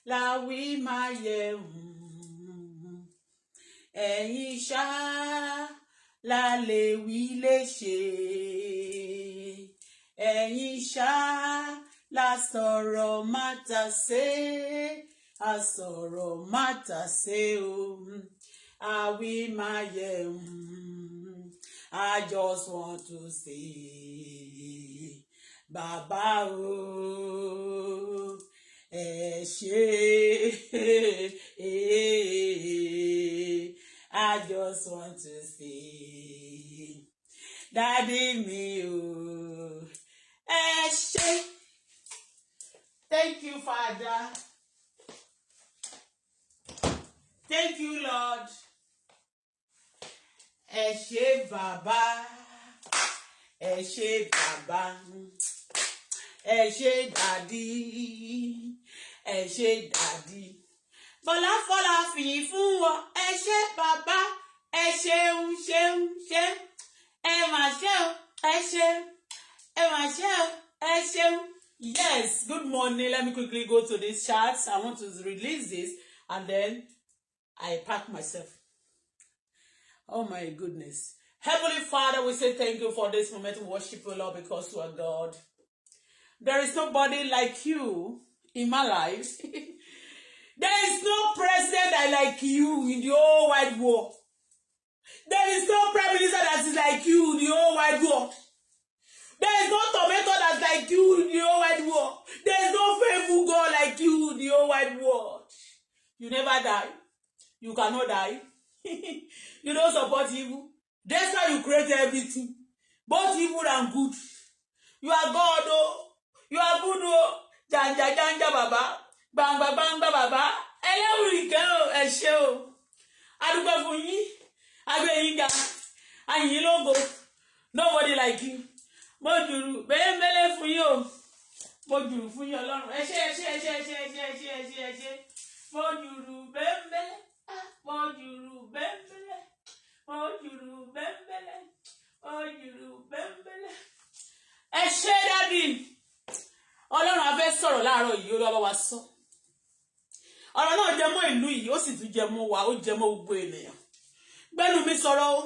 la wí máa yẹ ẹ̀yin ṣá la lè wí lè ṣe ẹ̀yin ṣá la sọ̀rọ̀ má ta sé a sọ̀rọ̀ má ta sé o àwí máa yẹ I just want to say bàbá o ẹ ṣé I just want to say dádì mi o ẹ ṣé. Thank you, Father. Thank you, Lord. Ẹ ṣé bàbá, ẹ ṣé bàbá, ẹ ṣé dádì, ẹ ṣé dádì. Bọ́lá fọlá fìyìn fún wọn, ẹ ṣé bàbá, ẹ ṣeun ṣeun ṣeun, ẹ mà ṣe o, ẹ ṣe, ẹ mà ṣe o, ẹ ṣeun. Yes, good morning. Let me quickly go to this chat. I want to release this and then I pack myself. Oh my goodness. Heavenly Father, we say thank you for this moment to worship you, Lord, because you are God. There is nobody like you in my life. There is no president that like you in the whole wide world. There is no prime minister that is like you in the whole wide world. There is no tomato that's like you in the whole wide world. There is no faithful God like you in the whole wide world. You never die. You cannot die. You don't support evil. That's why you create everything. Both evil and good. You are God, oh. You are good, oh. Janja janja baba. Banga banga baba. Ẹlẹ́wùrìkẹ́ o, ẹ ṣé o. Adúgbò fún yín. Agbe yín ga. Àyìn lógo. Nobody like you. Mo jùrù bẹ́ẹ̀mẹ́lẹ́ fún yín o. Mo jùrù fún yín Ọlọ́run. Ẹ ṣé ẹ ṣé ẹ ṣé ẹ ṣé ẹ ṣé ẹ ṣé ẹ ṣé ẹ ṣé. Mo jùrù bẹ́ẹ̀mẹ́lẹ́. Mo jùrù bẹ́ẹ̀mẹ́lẹ́. Mo jùrù bẹ́ẹ̀mẹ́lẹ́. Mo jùrù bẹ́ẹ̀mẹ́lẹ́. Ẹ ṣé dádì. Ọlọ́run a fẹ́ sọ̀rọ̀ láàárọ̀ yìí Olúwa bá wa sọ. Ọ̀rọ̀ náà jẹ mọ́ ìlú yìí ó sì tún jẹ mọ́ wa ó jẹ mọ́ gbogbo ènìyàn. Gbẹ́nu mi sọ̀rọ̀ o.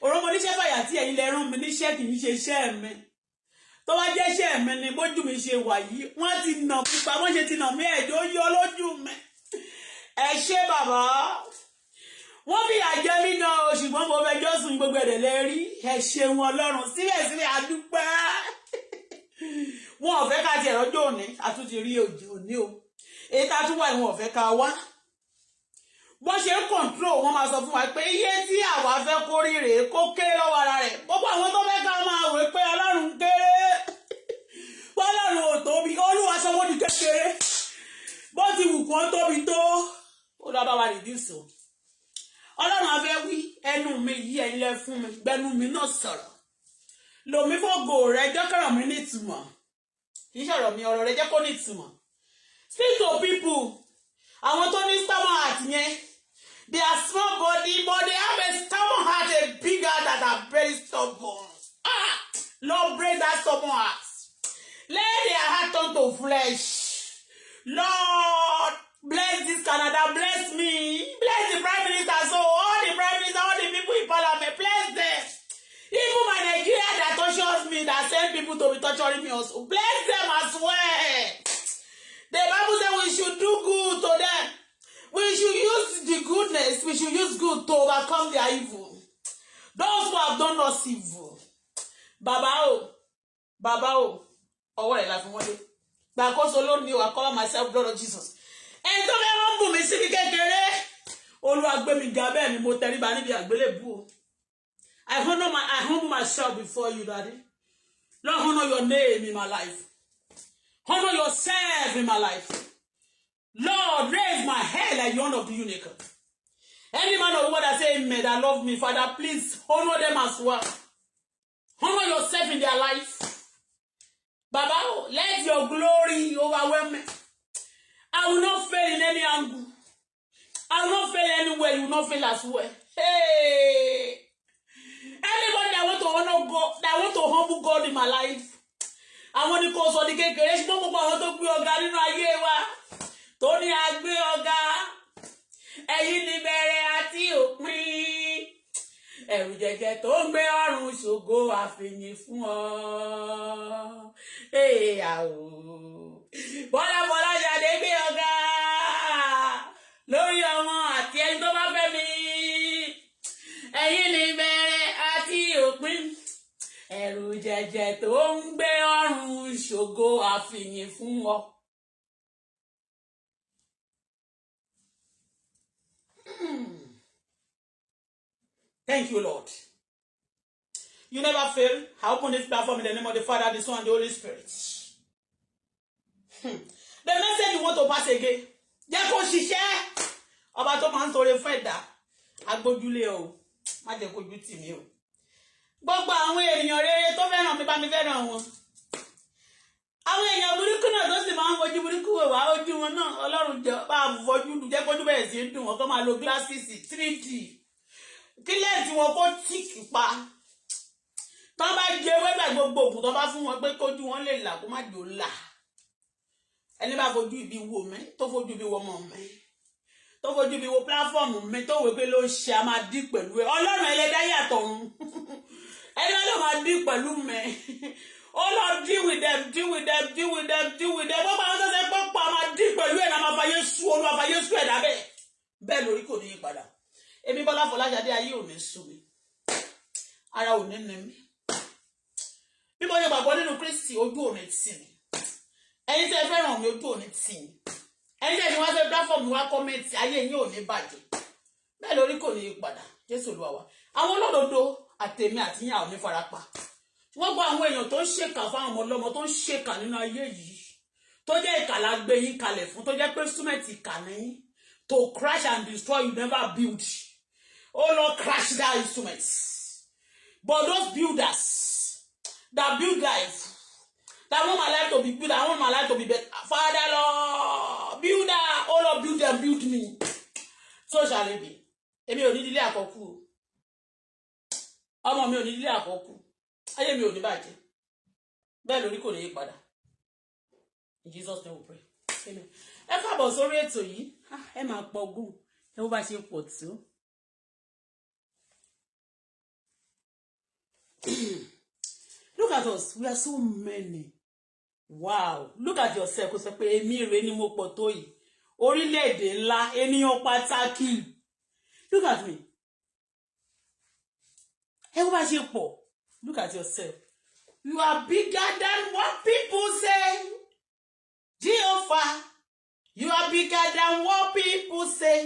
Òròmọ oníṣẹ́ fàyà tí ẹ̀yin lẹ rán mi níṣẹ́ kì í ṣe iṣẹ́ mi. Tó wá jẹ́ iṣẹ́ mi ni bójú mi ṣe wà yìí wọ́n ti nà pupa wọ́n ṣe ti nà mí ẹ̀jọ́ yọ lójú mi. Ẹ ṣé bàbá. Wọ́n fi àjẹ mí gan o ṣùgbọ́n mo fẹ́ jọ́sùn gbogbo ẹ̀dẹ̀ lẹ rí. Ẹ ṣeun Ọlọ́run síbẹ̀síbẹ̀ a dúpẹ́. Wọn ò fẹ́ ká ti ẹ̀rọ́jọ́ òní àtúntì rí òní o. Èyí tá tún wà ní wọn ò fẹ́ ká wá. Wọ́n ṣe ń control wọ́n máa sọ fún wa pé iye tí àwa fẹ́ kó rí rèé kó kéré lọ́wọ́ ara rẹ̀. Gbogbo àwọn tó fẹ́ ká máa wò pé Ọlọ́run kéré. Ọlọ́run ò tóbi Olúwa sọ wọ́n di kékeré. Bó ti wù kán tóbi tó ó lọ́ bá wa reduce o. Ọlọ́run a fẹ́ wí ẹnu mi yí ẹ̀yin lẹ fún mi gbẹnu mi náà sọ̀rọ̀. Lòmí fògo rẹ̀ jọ́kọ̀rọ̀ mi ní ìtumọ̀. Kì í ṣọ̀rọ̀ mi ọ̀rọ̀ rẹ̀ jẹ́ kó ní ìtumọ̀. Speak to people. Àwọn tó ní stubborn heart yẹn. They are small body but they have a stubborn heart a big heart that are very stubborn. Lord break that stubborn heart. Let their heart turn to flesh. Lord bless this Canada, bless me, bless the Prime Minister, so all the Prime Minister, all the people in Parliament, bless them. Even my Nigeria that tortures me, that send people to be torturing me also, bless them as well. The Bible says we should do good to them. We should use the goodness, we should use good to overcome their evil. Those who have done us evil. Baba o, ọwọ́ rẹ̀ la fi wọ́n lé. Gbàkóso lónìí o, I cover myself blood of Jesus. Ẹni tó fẹ́ wọ́n bù mí síbi kékeré. Olúwa gbé mi ga bẹ́ẹ̀ ni mo tẹríba níbi àgbélébùú o. I humble myself before you, Daddy. Lord, honor your name in my life. Honor yourself in my life. Lord, raise my head like the honor of the unicorn. Any man or woman that say amen, that love me, Father, please honor them as well. Honor yourself in their life. Baba, let your glory overwhelm me. I will not fail in any angle. I will not fail anywhere. You will not fail as well. Hey! Anybody that want to honor God, that want to humble God in my life, àwọn ní kò sọ di kékeré ṣùgbọ́n gbogbo àwọn tó gbé ọ̀gá nínú ayé wa tó ní agbé ọ̀gá ẹ̀yin ní bẹ̀rẹ̀ àti òpin ẹ̀rù jẹ̀jẹ̀ tó ń gbé ọrùn ṣògo àfihàn fún ọ àwò Bọ́lá Ṣadé gbé ọ̀gá lórí ọmọ àti ẹni tó bá fẹ́ mi ẹ̀yin ní bẹ̀rẹ̀ àti òpin ẹ̀rù jẹ̀jẹ̀ tó ń gbé ọrùn ṣògo àfihàn fún ọ. Thank you, Lord. You never fail. I open this platform in the name of the Father, the Son, and the Holy Spirit. The message you want to pass again. Jẹ́ kó ṣiṣẹ́. Ọba tó máa ń tọrẹ fún ẹ̀dá. Agbójúlé o. Má jẹ́ kójú tì mí o. Gbogbo àwọn èèyàn rere tó fẹ́ràn mi bá mi fẹ́ràn wọn. Àwọn èèyàn burúkú náà tó sì máa ń fojú burúkú wò wá ojú wọn náà. Ọlọ́run jẹ́ bá fojú jẹ́ kójú bẹ̀rẹ̀ sí ń dùn wọn kó máa lo glasses 3D. Kílẹ̀ tí wọn kó tíìkì pa tán bá jẹ wẹ́gbẹ̀ gbogbo ògùn tán bá fún wọn pé kójú wọn lè là kó má jò là ẹni bá fojú ibi wo mi tó fojú ibi wo mọ̀ mi tó fojú ibi wo pláfọ́ọ̀mù mi tó wé pé ló ń ṣe a máa dí pẹ̀lú ẹ ọlọ́run ẹlẹ́dá yàtọ̀ ọ̀run ẹni bá ló máa dí pẹ̀lú mi ó lọ deal with them gbogbo àwọn tó ṣe pé pa máa dí pẹ̀lú ẹ̀ náà máa fàyè sú olú àfàyè sú ẹ̀dá bẹ́ẹ̀ lórí kò ní yí padà. Èmi Bọ́lá Fọláṣadé ayé ò ní sú mi ara ò ní ní mi bí mo yẹ gbàgbọ́ nínú Kristi ojú ò ní tì mí ẹ̀yin tẹ́ fẹ́ràn mi ojú ò ní tì mí ẹ̀yin tẹ́ fi wá fẹ́ platform mi wá kọ́mẹ́ǹtì ayé yín ò ní bàjẹ́ bẹ́ẹ̀ lórí kò ní í padà Jésù Olúwa wa àwọn olódodo àtèmi àtìyàn ò ní farapa wọ́n gba àwọn èèyàn tó ń ṣèkà fáwọn ọmọ ọlọ́mọ tó ń ṣèkà nínú ayé yìí tó jẹ́ ìkàlà gbé yín kalẹ̀ fún tó jẹ́ pé súnmẹ́ǹtì ìkà nìyí to crash and destroy you never build. Oh Lord, crash that instruments. But those builders that build life, that want my life to be good, I want my life to be better. Father Lord, builder, oh Lord, build them, build me. So shall it be. Èmi ò ní dílé àkọ́kù. Ọmọ mi ò ní dílé àkọ́kù. Ayé mi ò ní bàjẹ́. Bẹ́ẹ̀ lórí kò ní yí padà. In Jesus' name we pray. Amen. Ẹ káàbọ̀ sórí ètò yìí. Ẹ máa pọ̀gùn. Ẹ bó bá ṣe pọ̀ tó. Look at us. We are so many. Wow. Look at yourself. Kò sọ pé èmi rè ni mo pọ̀ tó yìí. Orílẹ̀-èdè ńlá, ènìyàn pàtàkì. Look at me. Ẹ bó bá ṣe pọ̀. Look at yourself. You are bigger than what people say. Jehovah, you are bigger than what people say.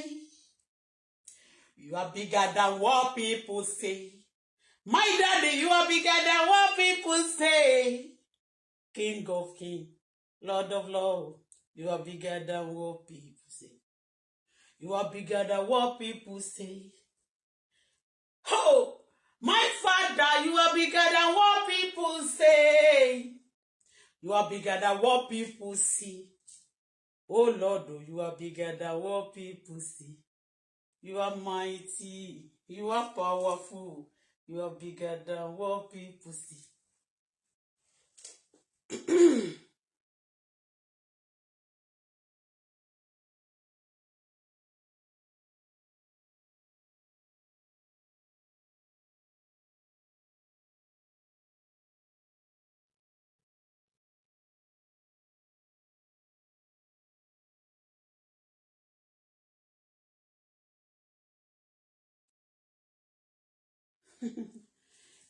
You are bigger than what people say. My daddy, you are bigger than what people say. King of kings, Lord of lords, you are bigger than what people say. You are bigger than what people say. Oh, my Father, you are bigger than what people say. You are bigger than what people see. Oh Lord, you are bigger than what people see. You are mighty. You are powerful. You are bigger than what people see.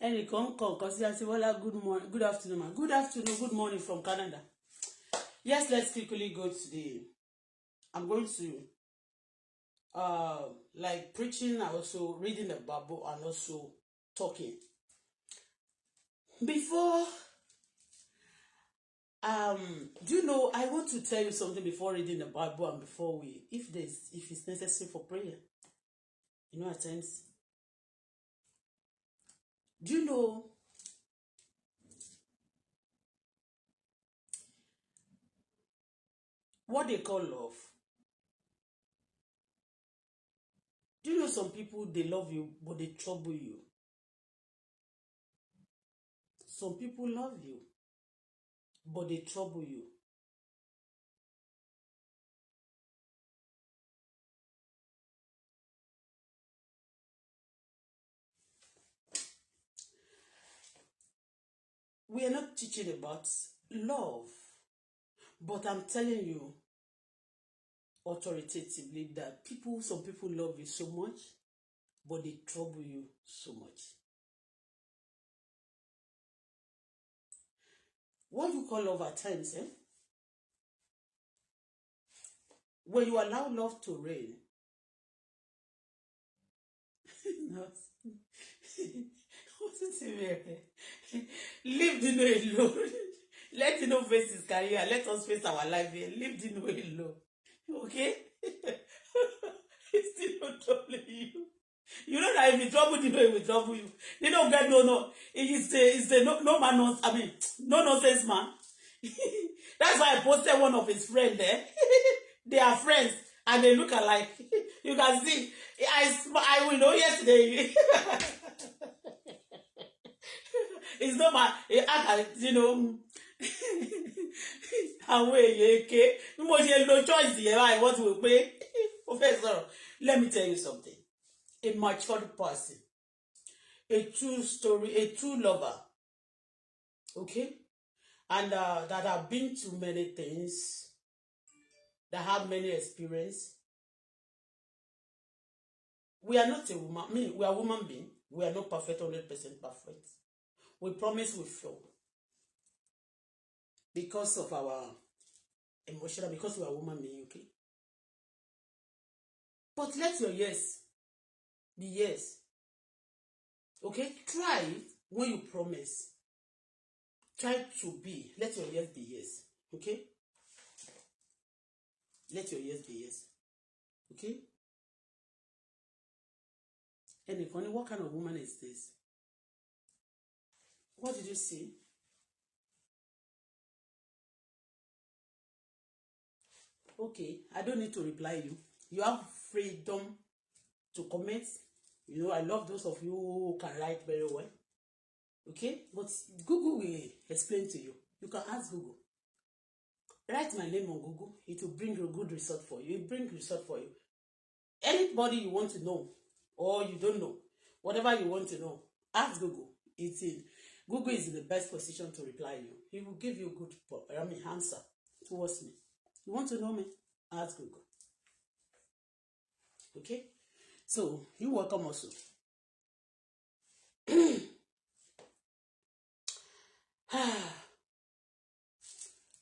Ẹnìkan kọ̀ọ̀kan sí Asiwala, good morning, good afternoon, man. Good afternoon, good morning from Canada. Yes, let's quickly go to I'm going to like preaching, and also reading the Bible, and also talking. Before do you know, I want to tell you something before reading the Bible and before if it's necessary for prayer. You know, at times. Do you know what they call love? Do you know some people, they love you, but they trouble you? Some people love you, but they trouble you. we are not teaching about love, but I'm telling you authoritatively that some people love you so much, but they trouble you so much. What you call love at times, when you allow love to reign, not what is it? Leave the no alone. Let the no face his career. Let us face our life here. Leave the no alone. Okay? It's still not troubling you. You know that if you trouble the no, it will trouble you. They don't get no. It's the no man knows. I mean, no nonsense man. That's why I posted one of his friends there. They are friends and they look alike. You can see. I will know yesterday. It's not my you know. Àwọn èèyàn eke bí mo ṣe lo choice yẹn báyìí wọ́n ti wò pé ó fẹ́ sọ̀rọ̀. Let me tell you something. A matured person, a true story, a true lover, okay, and that have been to many things, that have many experience. We are not a woman. I mean, we are human being. We are not perfect, 100% perfect. We promise we fail because of our emotional, because we are woman being, okay. But let your yes be yes, okay. Try it when you promise. Try to be. Let your yes be yes, okay. Let your yes be yes, okay. Anyway, what kind of woman is this? What did you say? Okay, I don't need to reply you. You have freedom to comment. You know, I love those of you who can write very well. Okay, but Google will explain to you. You can ask Google. Write my name on Google. It will bring a good result for you. It will bring result for you. Anybody you want to know or you don't know, whatever you want to know, ask Google. Google is in the best position to reply you. He will give you a good answer towards me. You want to know me? Ask Google. Okay? So, you're welcome also.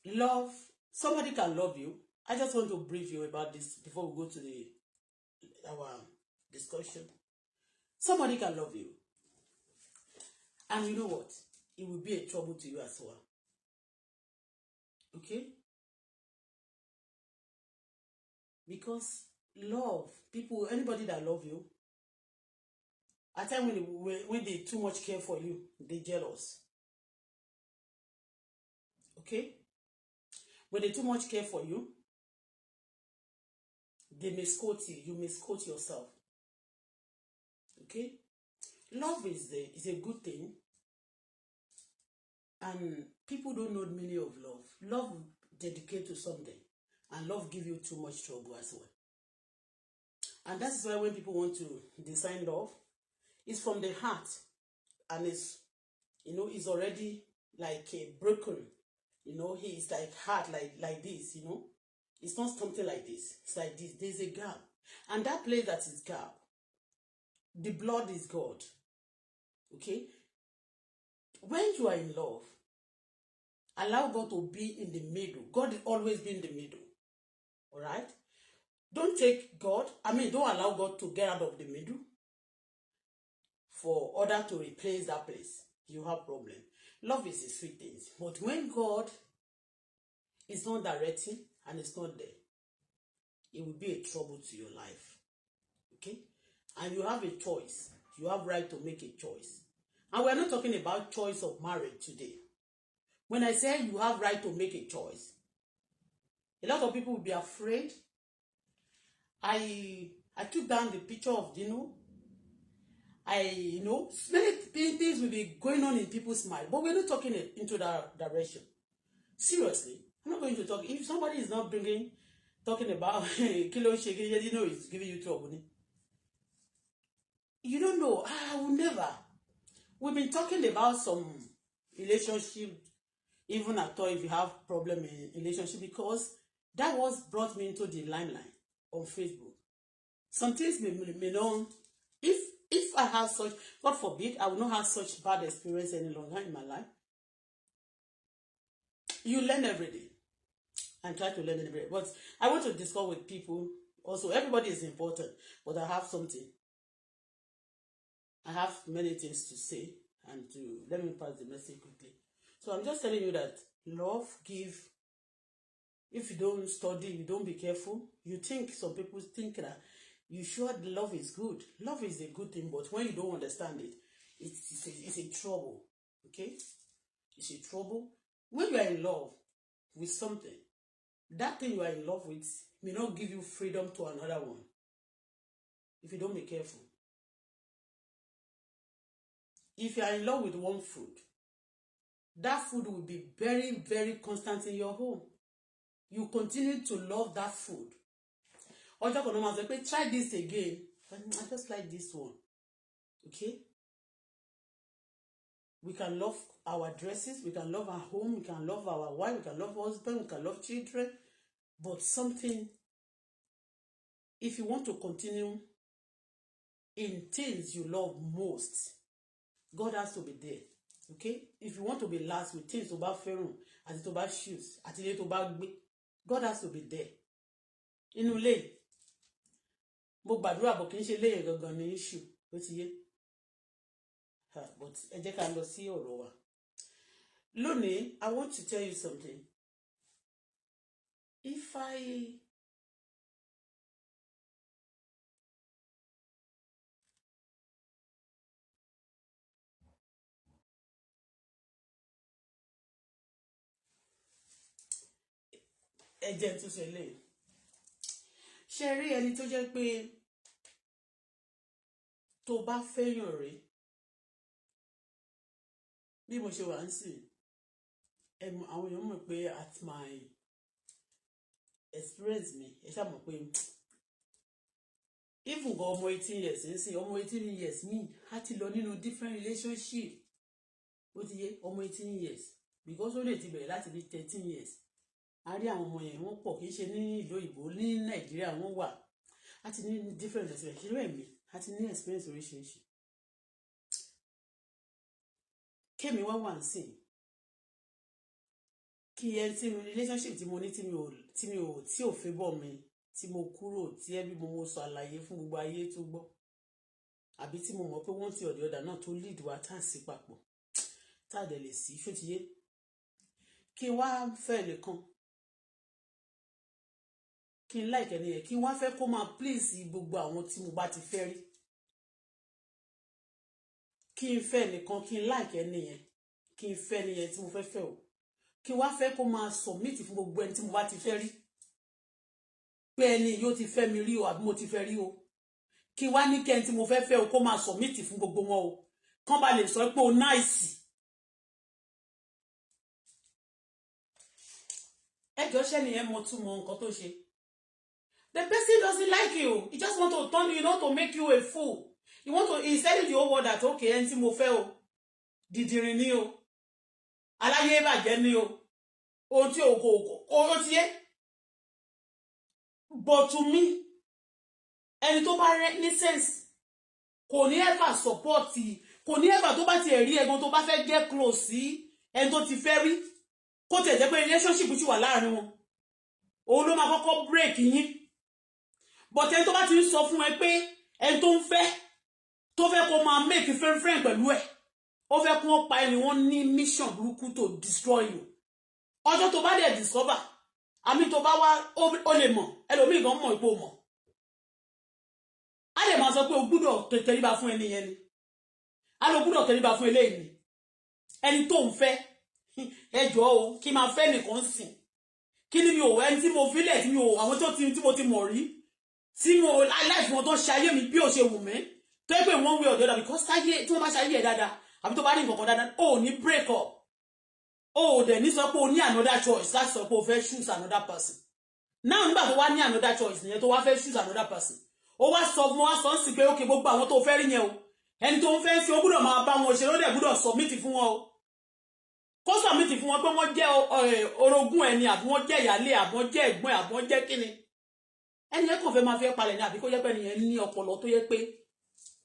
Love. Somebody can love you. I just want to brief you about this before we go to our discussion. Somebody can love you. And you know what? It will be a trouble to you as well. Okay? Because love, people, anybody that love you, at times when they too much care for you, they jealous. Okay? When they too much care for you, they misquote you. You misquote yourself. Okay? Love is a good thing. And people don't know the meaning of love. Love dedicate to something. And love give you too much trouble as well. And that's why when people want to design love, it's from the heart. And it's, it's already like a broken. He's like heart like this, It's not something like this. It's like this. There's a gap. And that place that is gap, the blood is God. Okay? When you are in love, allow God to be in the middle. God will always be in the middle. All right? Don't allow God to get out of the middle for order to replace that place. You have problem. Love is a sweet thing. But when God is not directing and it's not there, it will be a trouble to your life. Okay? And you have a choice. You have right to make a choice. And we're not talking about choice of marriage today. When I say you have right to make a choice, a lot of people will be afraid. I took down the picture of Dino. Many things will be going on in people's mind, but we're not talking into that direction. Seriously, I'm not going to talk. If somebody is not talking about kilo shaking, it's giving you trouble. You don't know. I will never. We've been talking about some relationship, even at all if you have problem in relationship, because that was brought me into the limelight on Facebook. Some things may not, if I have such, God forbid, I will not have such bad experience any longer in my life. You learn every day and try to learn every day. But I want to discuss with people also. Everybody is important, but I have something. I have many things to say, and to let me pass the message quickly. So I'm just telling you that love give. If you don't study, you don't be careful, you think, some people think that you sure love is good. Love is a good thing, but when you don't understand it, it's a trouble. Okay? It's a trouble. When you are in love with something, that thing you are in love with may not give you freedom to another one. If you don't be careful. If you are in love with one food, that food will be very, very constant in your home. You continue to love that food. Ọjọ́ kan náà máa sọ pé try this again. I just like this one. Okay? We can love our dresses, we can love our home, we can love our wife, we can love husband, we can love children. But something, if you want to continue in things you love most, God has to be there. Okay? If you want to be last with things tó bá fẹ́ràn, àti tó bá shoes, àti ilé tó bá gbé, God has to be there. Inú ilé, mo gbàdúrà bọ̀ kì í ṣe léyìn gangan ní issue, ó ti yé. But ẹ jẹ́ ká lọ sí ọ̀rọ̀ wa. Lónìí, I want to tell you something. If I ẹ jẹ́ tún ṣe lè ṣe rí ẹni tó jẹ́ pé tó bá fẹ́yàn rẹ̀ bí mo ṣe wà ń sìn àwọn èèyàn mọ̀ pé at my experience mi ẹ ṣáà mọ̀ pé even gan ọmọ 18 years ń sìn ọmọ 18 years mi á ti lọ nínú different relationship ó ti yé ọmọ 18 years because ó lè ti bẹ̀rẹ̀ láti bí 13 years a rí àwọn ọmọ yẹn wọ́n pọ̀ kì í ṣe ní ìlú òyìnbó ní Nàìjíríà wọ́n wà á ti ní different experience ṣe rẹ̀ mi á ti ní experience oríṣiríṣi kémi wá wà ń sìn kí ẹ tí mi relationship tí mo ní tí ò fẹ́ bọ̀ mi tí mo kúrò tí ẹbí mo sọ àlàyé fún gbogbo ayé tó gbọ́ àbí tí mo mọ̀ pé wọ́n ti ọ̀dẹ̀ ọ̀dà náà tó lead wa tá à sí papọ̀ tá à dẹ̀ lè sí ṣó ti yé kí n wá fẹ́ lè kan kí n like ẹni yẹn kí n wá fẹ́ kó máa please gbogbo àwọn tí mo bá ti fẹ́ rí kí n fẹ́ nìkan kí n like ẹni yẹn kí n fẹ́ ẹni yẹn tí mo fẹ́ fẹ́ o kí n wá fẹ́ kó máa submit fún gbogbo ẹni tí mo bá ti fẹ́ rí pé ẹni yóò ti fẹ́ mi rí o àbí mo ti fẹ́ rí o kí n wá ní kẹ́ni tí mo fẹ́ fẹ́ o kó máa submit fún gbogbo wọn o kán bá lè sọ pé o nice. Ẹjọ́ ṣẹ́ni yẹn mo tún mọ nǹkan tó ṣe. The person doesn't like you. He just want to turn you, to make you a fool. He's telling the whole world that, okay, ẹni tí mo fẹ́ o, dìdìrín ni o, aláyé bàjẹ́ ni o, ohun tí o ti yé. But to me, ẹni tó bá rẹ ní sense, kò ní ever support, kò ní ever tó bá ti rí ẹ̀gbọ́n tó bá fẹ́ get close sí ẹni tó ti fẹ́ rí, kó tẹ̀ jẹ́ pé relationship ti wà láàrin wọn. Òun ló máa kọ́kọ́ break yín. But ẹni tó bá ti ń sọ fún ẹ pé ẹni tó ń fẹ́ kó máa make friend pẹ̀lú ẹ̀ ó fẹ́ kó pa ẹni wọ́n ní mission burúkú to destroy you ọjọ́ tó bá dẹ̀ discover àmì tó bá wá ó lè mọ̀ ẹlòmíì gan mọ̀ ipò mọ̀ a lè máa sọ pé o gbúdọ̀ tẹríba fún ẹni yẹn ni a lè gbúdọ̀ tẹríba fún eléyìí ni ẹni tó ń fẹ́ ẹjọ́ o kí máa fẹ́ nìkan sìn kí ni mi ò ẹni tí mo fílẹ̀ tí mi ò àwọn tí mo ti mọ̀ rí tí mo life wọn tó ṣayé mi bí ó ṣe wù mí tó yẹ pé wọ́n wé ọ̀dọ́dà because táyé tí wọ́n bá ṣayé ẹ̀ dáadáa àbí tó bá ní nǹkan dáadáa ó ní break up ó dẹ̀ ní sọ pé o ní another choice láti sọ pé o fẹ́ choose another person náà nígbà tó wá ní another choice nìyẹn tó wá fẹ́ choose another person ó wá sọ fún wa sọ sí pé ókè gbogbo àwọn tó fẹ́ rí yẹn o ẹni tó ń fẹ́ sí ó gbúdọ̀ máa bá wọn ṣe ló dẹ̀ gbúdọ̀ submit fún wọn o kó submit fún wọn pé wọ́n jẹ́ orogún ẹni àbí wọ́n jẹ́ ìyálé àbí wọ́n jẹ́ ẹ̀gbọ́n àbí wọ́n jẹ́ kíni ẹni yẹn kò fẹ́ máa fẹ́ palẹ̀ ní àbí kó jẹ́ pé ẹni yẹn ní ọpọlọ tó yẹ pé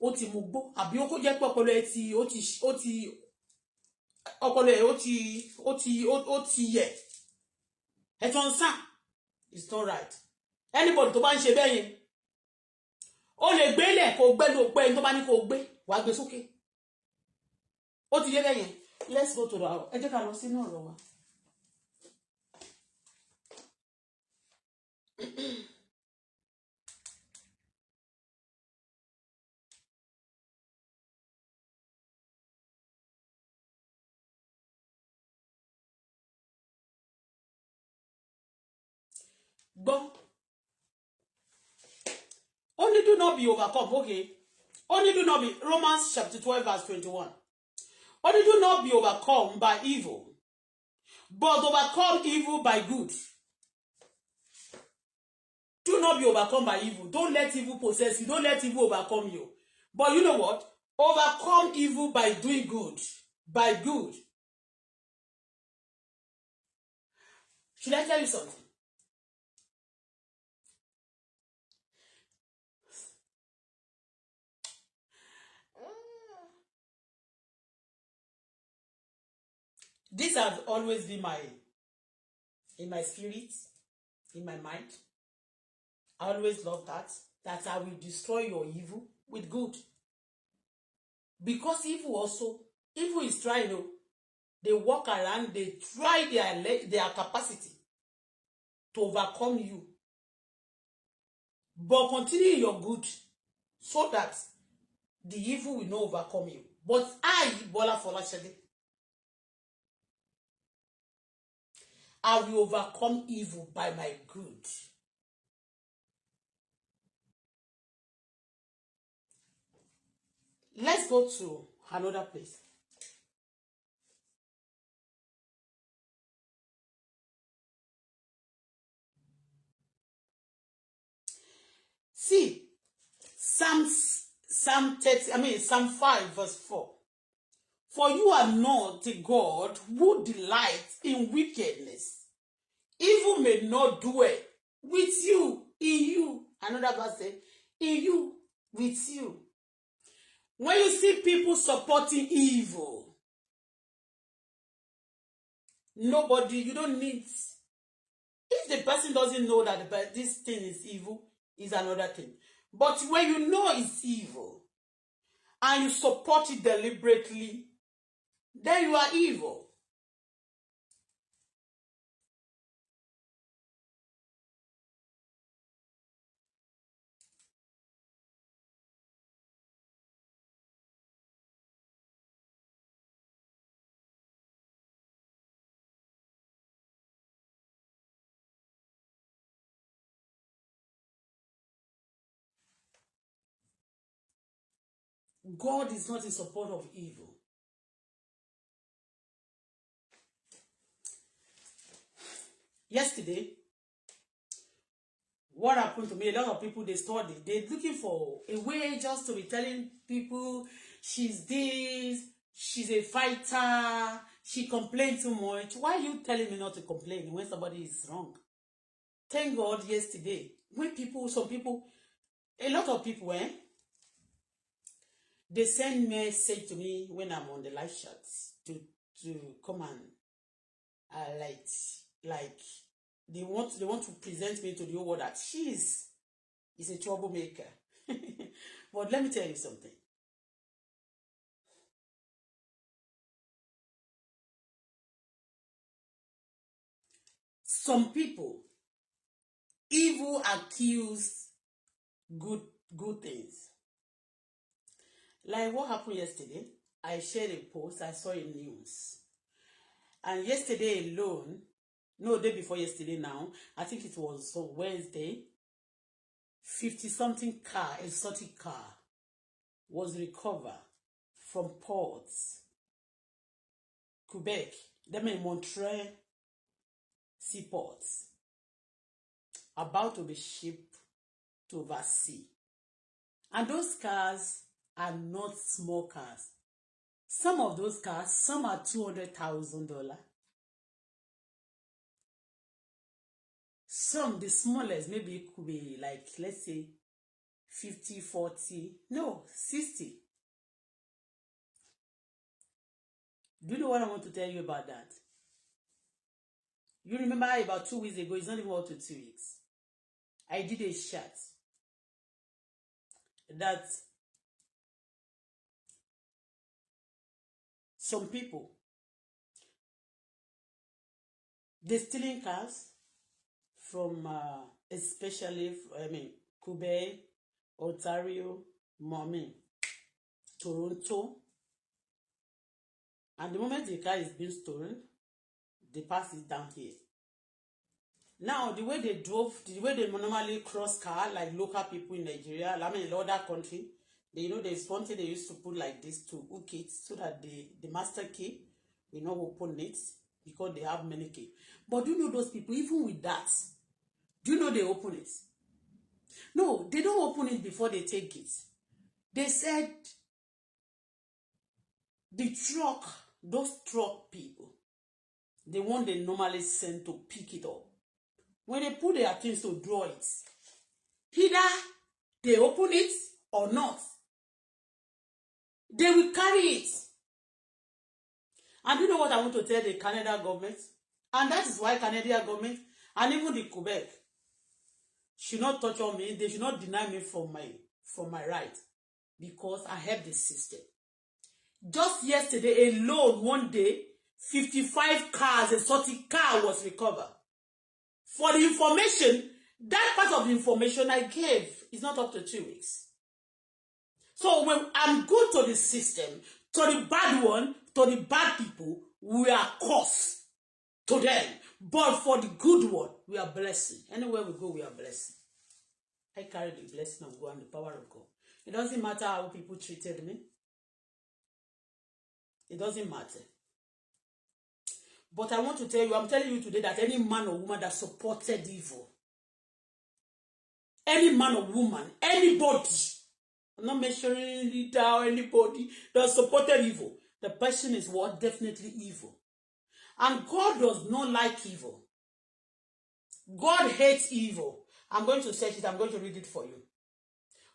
ó ti mú gbó àbí ó kó jẹ́ pé ọpọlọ ẹ ti ọpọlọ ẹ ó ti yẹ ẹ tó ń sàn it's not right anybody tó bá ń ṣe bẹ́ẹ̀ yẹn ó lè gbélé kó gbé ló pé ẹni tó bá ní kó gbé wàá gbé sókè ó ti yé bẹ́ẹ̀ yẹn let's go to the hour ẹ jẹ́ ká lọ sínú ọ̀rọ̀ wa. Gbọ́ only do not be overcome okay only do not be Romans chapter 12 verse 21 only do not be overcome by evil but overcome evil by good. Do not be overcome by evil. Don't let evil possess you. Don't let evil overcome you. But you know what? Overcome evil by doing good. By good. Should I tell you something? This has always been in my spirit, in my mind. I always love that I will destroy your evil with good. Because evil is trying, they walk around, they try their capacity to overcome you. But continue your good so that the evil will not overcome you. But I, Bola Folashade, I will overcome evil by my good. Let's go to another place. See, Psalm 5 verse 4. For you are not a God who delights in wickedness. Evil may not dwell with you, in you. Another verse says, in you, with you. When you see people supporting evil, you don't need. If the person doesn't know that this thing is evil, is another thing. But when you know it's evil, and you support it deliberately, then you are evil. God is not in support of evil. Yesterday, what happened to me, a lot of people, they study. They're looking for a way just to be telling people she's this, she's a fighter, she complains too much. Why are you telling me not to complain when somebody is wrong? Thank God yesterday, when a lot of people, they send message to me when I'm on the live chat to come and like they want to present me to the whole world that she is a troublemaker. But let me tell you something. Some people evil accuse good things. Like what happened yesterday, I shared a post, I saw in news. And yesterday alone, no, day before yesterday now, I think it was on Wednesday, 50-something car, exotic car, was recovered from ports, Quebec, them in Montreal seaports, about to be shipped to overseas. And those cars are not small cars. Some of those cars, some are $200,000. Some, the smallest, maybe it could be like, let's say, 50, 40, no, 60. Do you know what I want to tell you about that? You remember about 2 weeks ago, it's not even up to 2 weeks. I did a chat that some people, they're stealing cars from, especially, Quebec, Ontario, Toronto. And the moment the car is being stolen, they pass it down here. Now, the way they drove, the way they normally cross car, like local people in Nigeria, in other country, there's one thing they used to put like this to hook it so that the master key will not open it because they have many key. But do you know those people, even with that, do you know they open it? No, they don't open it before they take it. They said the truck, those truck people, the one they normally send to pick it up, when they put their things to draw it, either they open it or not, they will carry it. And you know what I want to tell the Canada government? And that is why Canadian government and even the Quebec should not touch on me. They should not deny me from my right, because I have the system. Just yesterday alone, one day, 55 cars, a 30 car was recovered. For the information, that part of the information I gave is not up to 2 weeks. So when I'm good to the system, to the bad one, to the bad people, we are cursed to them. But for the good one, we are blessing. Anywhere we go, we are blessing. I carry the blessing of God and the power of God. It doesn't matter how people treated me. It doesn't matter. But I want to tell you, I'm telling you today that any man or woman that supported evil, any man or woman, anybody, I'm not mentioning leader or anybody that supported evil, the person is what? Definitely evil. And God does not like evil. God hates evil. I'm going to search it. I'm going to read it for you.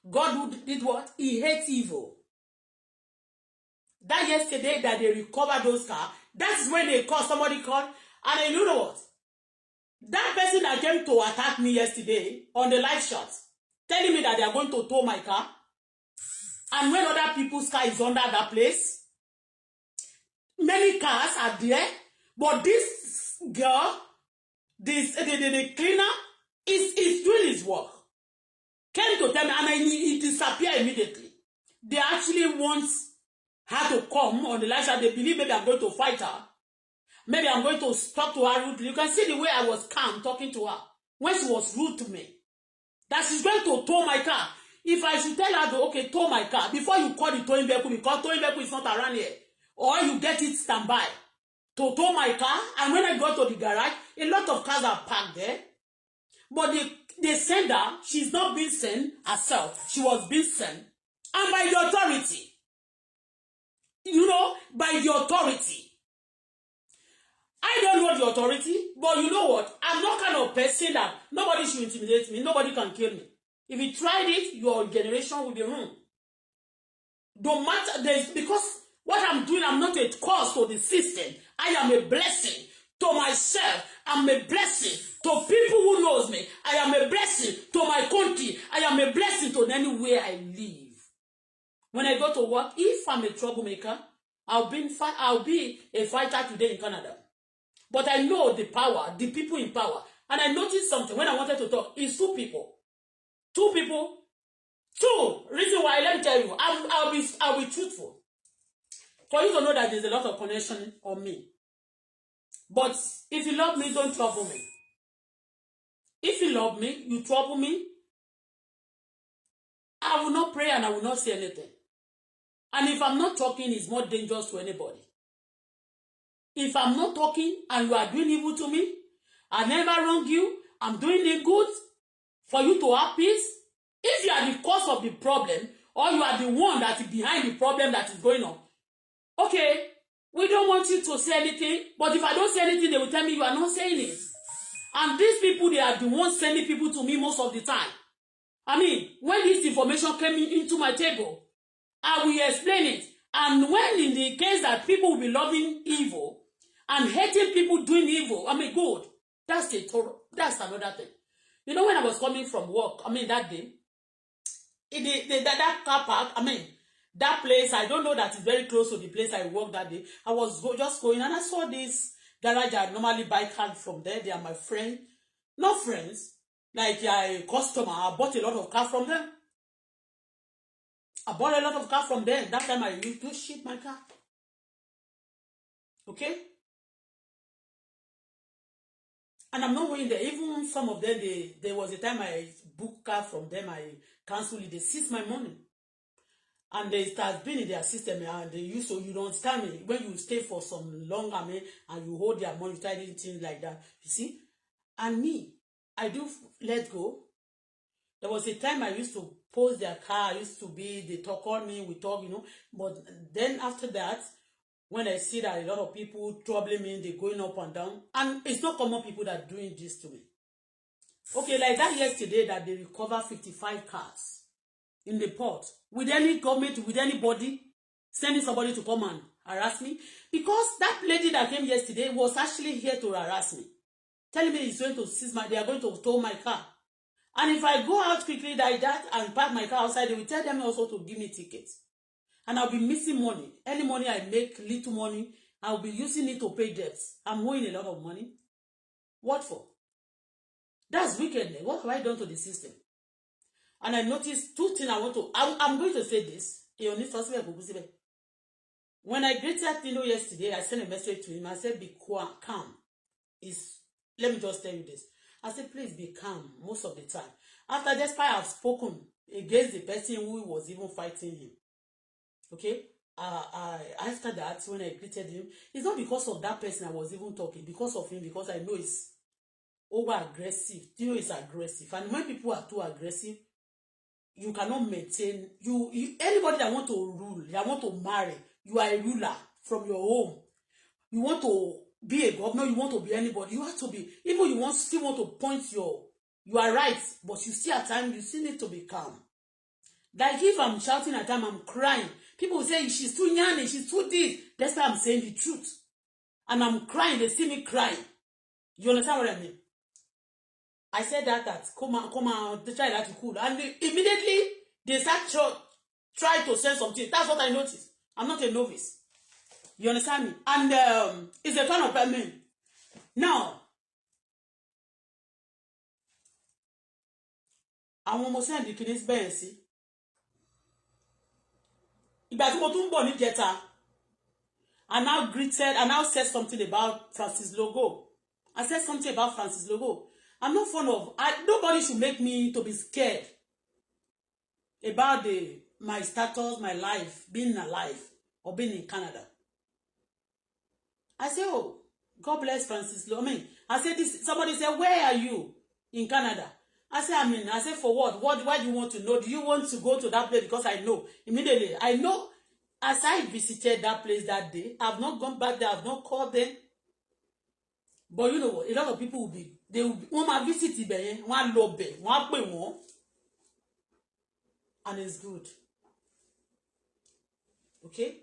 God did what? He hates evil. That yesterday that they recovered those cars, that's when they called, somebody called, and you know what? That person that came to attack me yesterday on the live shot, telling me that they are going to tow my car, and when other people's car is under that place, many cars are there, but this girl, the cleaner, is doing his work. Came to tell me, and he disappeared immediately. They actually want her to come on the live shot. They believe maybe I'm going to fight her. Maybe I'm going to talk to her rudely. You can see the way I was calm talking to her when she was rude to me. That she's going to tow my car. If I should tell her to, okay, tow my car, before you call the towing vehicle, because towing vehicle is not around here, or you get it standby to tow my car, and when I go to the garage, a lot of cars are parked there. But they send her, she's not being sent herself. She was being sent. And by the authority. By the authority. I don't know the authority, but you know what? I'm not kind of person that nobody should intimidate me. Nobody can kill me. If you tried it, your generation will be ruined. Don't matter. Because what I'm doing, I'm not a cause to the system. I am a blessing to myself. I'm a blessing to people who knows me. I am a blessing to my country. I am a blessing to anywhere I live. When I go to work, if I'm a troublemaker, I'll be a fighter today in Canada. But I know the power, the people in power. And I noticed something when I wanted to talk. It's two people. Two people. Two. Reason why, let me tell you, I'll be truthful. For you to know that there's a lot of connection on me. But if you love me, don't trouble me. If you love me, you trouble me, I will not pray and I will not say anything. And if I'm not talking, it's more dangerous to anybody. If I'm not talking and you are doing evil to me, I never wrong you, I'm doing it good for you to have peace. If you are the cause of the problem, or you are the one that is behind the problem that is going on, Okay, we don't want you to say anything, but if I don't say anything, they will tell me you are not saying it. And these people, they are the ones sending people to me most of the time. I mean, when this information came into my table, I will explain it. And when in the case that people will be loving evil and hating people doing evil, I mean, good, that's another thing. You know, when I was coming from work, I mean, that day, in that car park, I mean, that place, I don't know that it's very close to the place I worked that day. I was just going and I saw this garage. I normally buy cars from there. They are my friend. Not friends. Like they are a customer. I bought a lot of cars from them. I bought a lot of cars from them. That time I used to ship my car. Okay? And I'm not going there. Even some of them, there was a time I booked car from them. I canceled it. They seized my money. And it has been in their system, and they used to, you don't understand me, when you stay for some long, I mean, and you hold their money, try doing things like that, you see. And me, I do let go. There was a time I used to post their car. I used to be, they talk on me, we talk, you know. But then after that, when I see that a lot of people troubling me, they're going up and down, and it's not common people that are doing this to me. Okay, like that yesterday that they recovered 55 cars in the port, with any government, with anybody sending somebody to come and harass me, because that lady that came yesterday was actually here to harass me, telling me he's going to seize they are going to tow my car, and if I go out quickly like that and park my car outside, they will tell them also to give me tickets, and I'll be missing money. Any money I make, little money, I'll be using it to pay debts. I'm owing a lot of money. What for? That's wickedness. What have I done to the system? And I noticed two things I want to, I'm going to say this. When I greeted Tino yesterday, I sent a message to him. I said, be calm. Let me just tell you this. I said, please be calm most of the time. After despite I've spoken against the person who was even fighting him. Okay? After that, when I greeted him, it's not because of that person I was even talking, because of him, because I know it's over aggressive. Tino is aggressive. And when people are too aggressive, you cannot maintain anybody that want to rule, that want to marry, you are a ruler from your home. You want to be a governor, you want to be anybody, you have to be, even you still want to point you are right, but you still at times you still need to be calm. Like if I'm shouting at time, I'm crying, people will say she's too yanny, she's too this. That's why I'm saying the truth, and I'm crying, they see me crying. You understand what I mean? I said that come on, they try that to cool. And immediately, they start try to say something. That's what I noticed. I'm not a novice. You understand me? And it's a kind of person. Now, àwọn ọmọ sẹ́ndì kìíní bẹ́ẹ̀ sí. Ìgbà tí mo tún bọ̀ níjẹta, I now said something about Francis Logo. I said something about Francis Logo. I'm not fond of, nobody should make me to be scared about my status, my life, being alive, or being in Canada. I say, oh, God bless Francis Logo. I said this, somebody said, where are you in Canada? I said, for what? Why do you want to know? Do you want to go to that place? Because I know, immediately, I know, as I visited that place that day, I've not gone back there, I've not called them. But you know what? A lot of people will be, wọ́n máa visit ibẹ̀ yẹn, wọ́n á lọ bẹ̀, wọ́n á pè wọ́n. And it's good. Okay?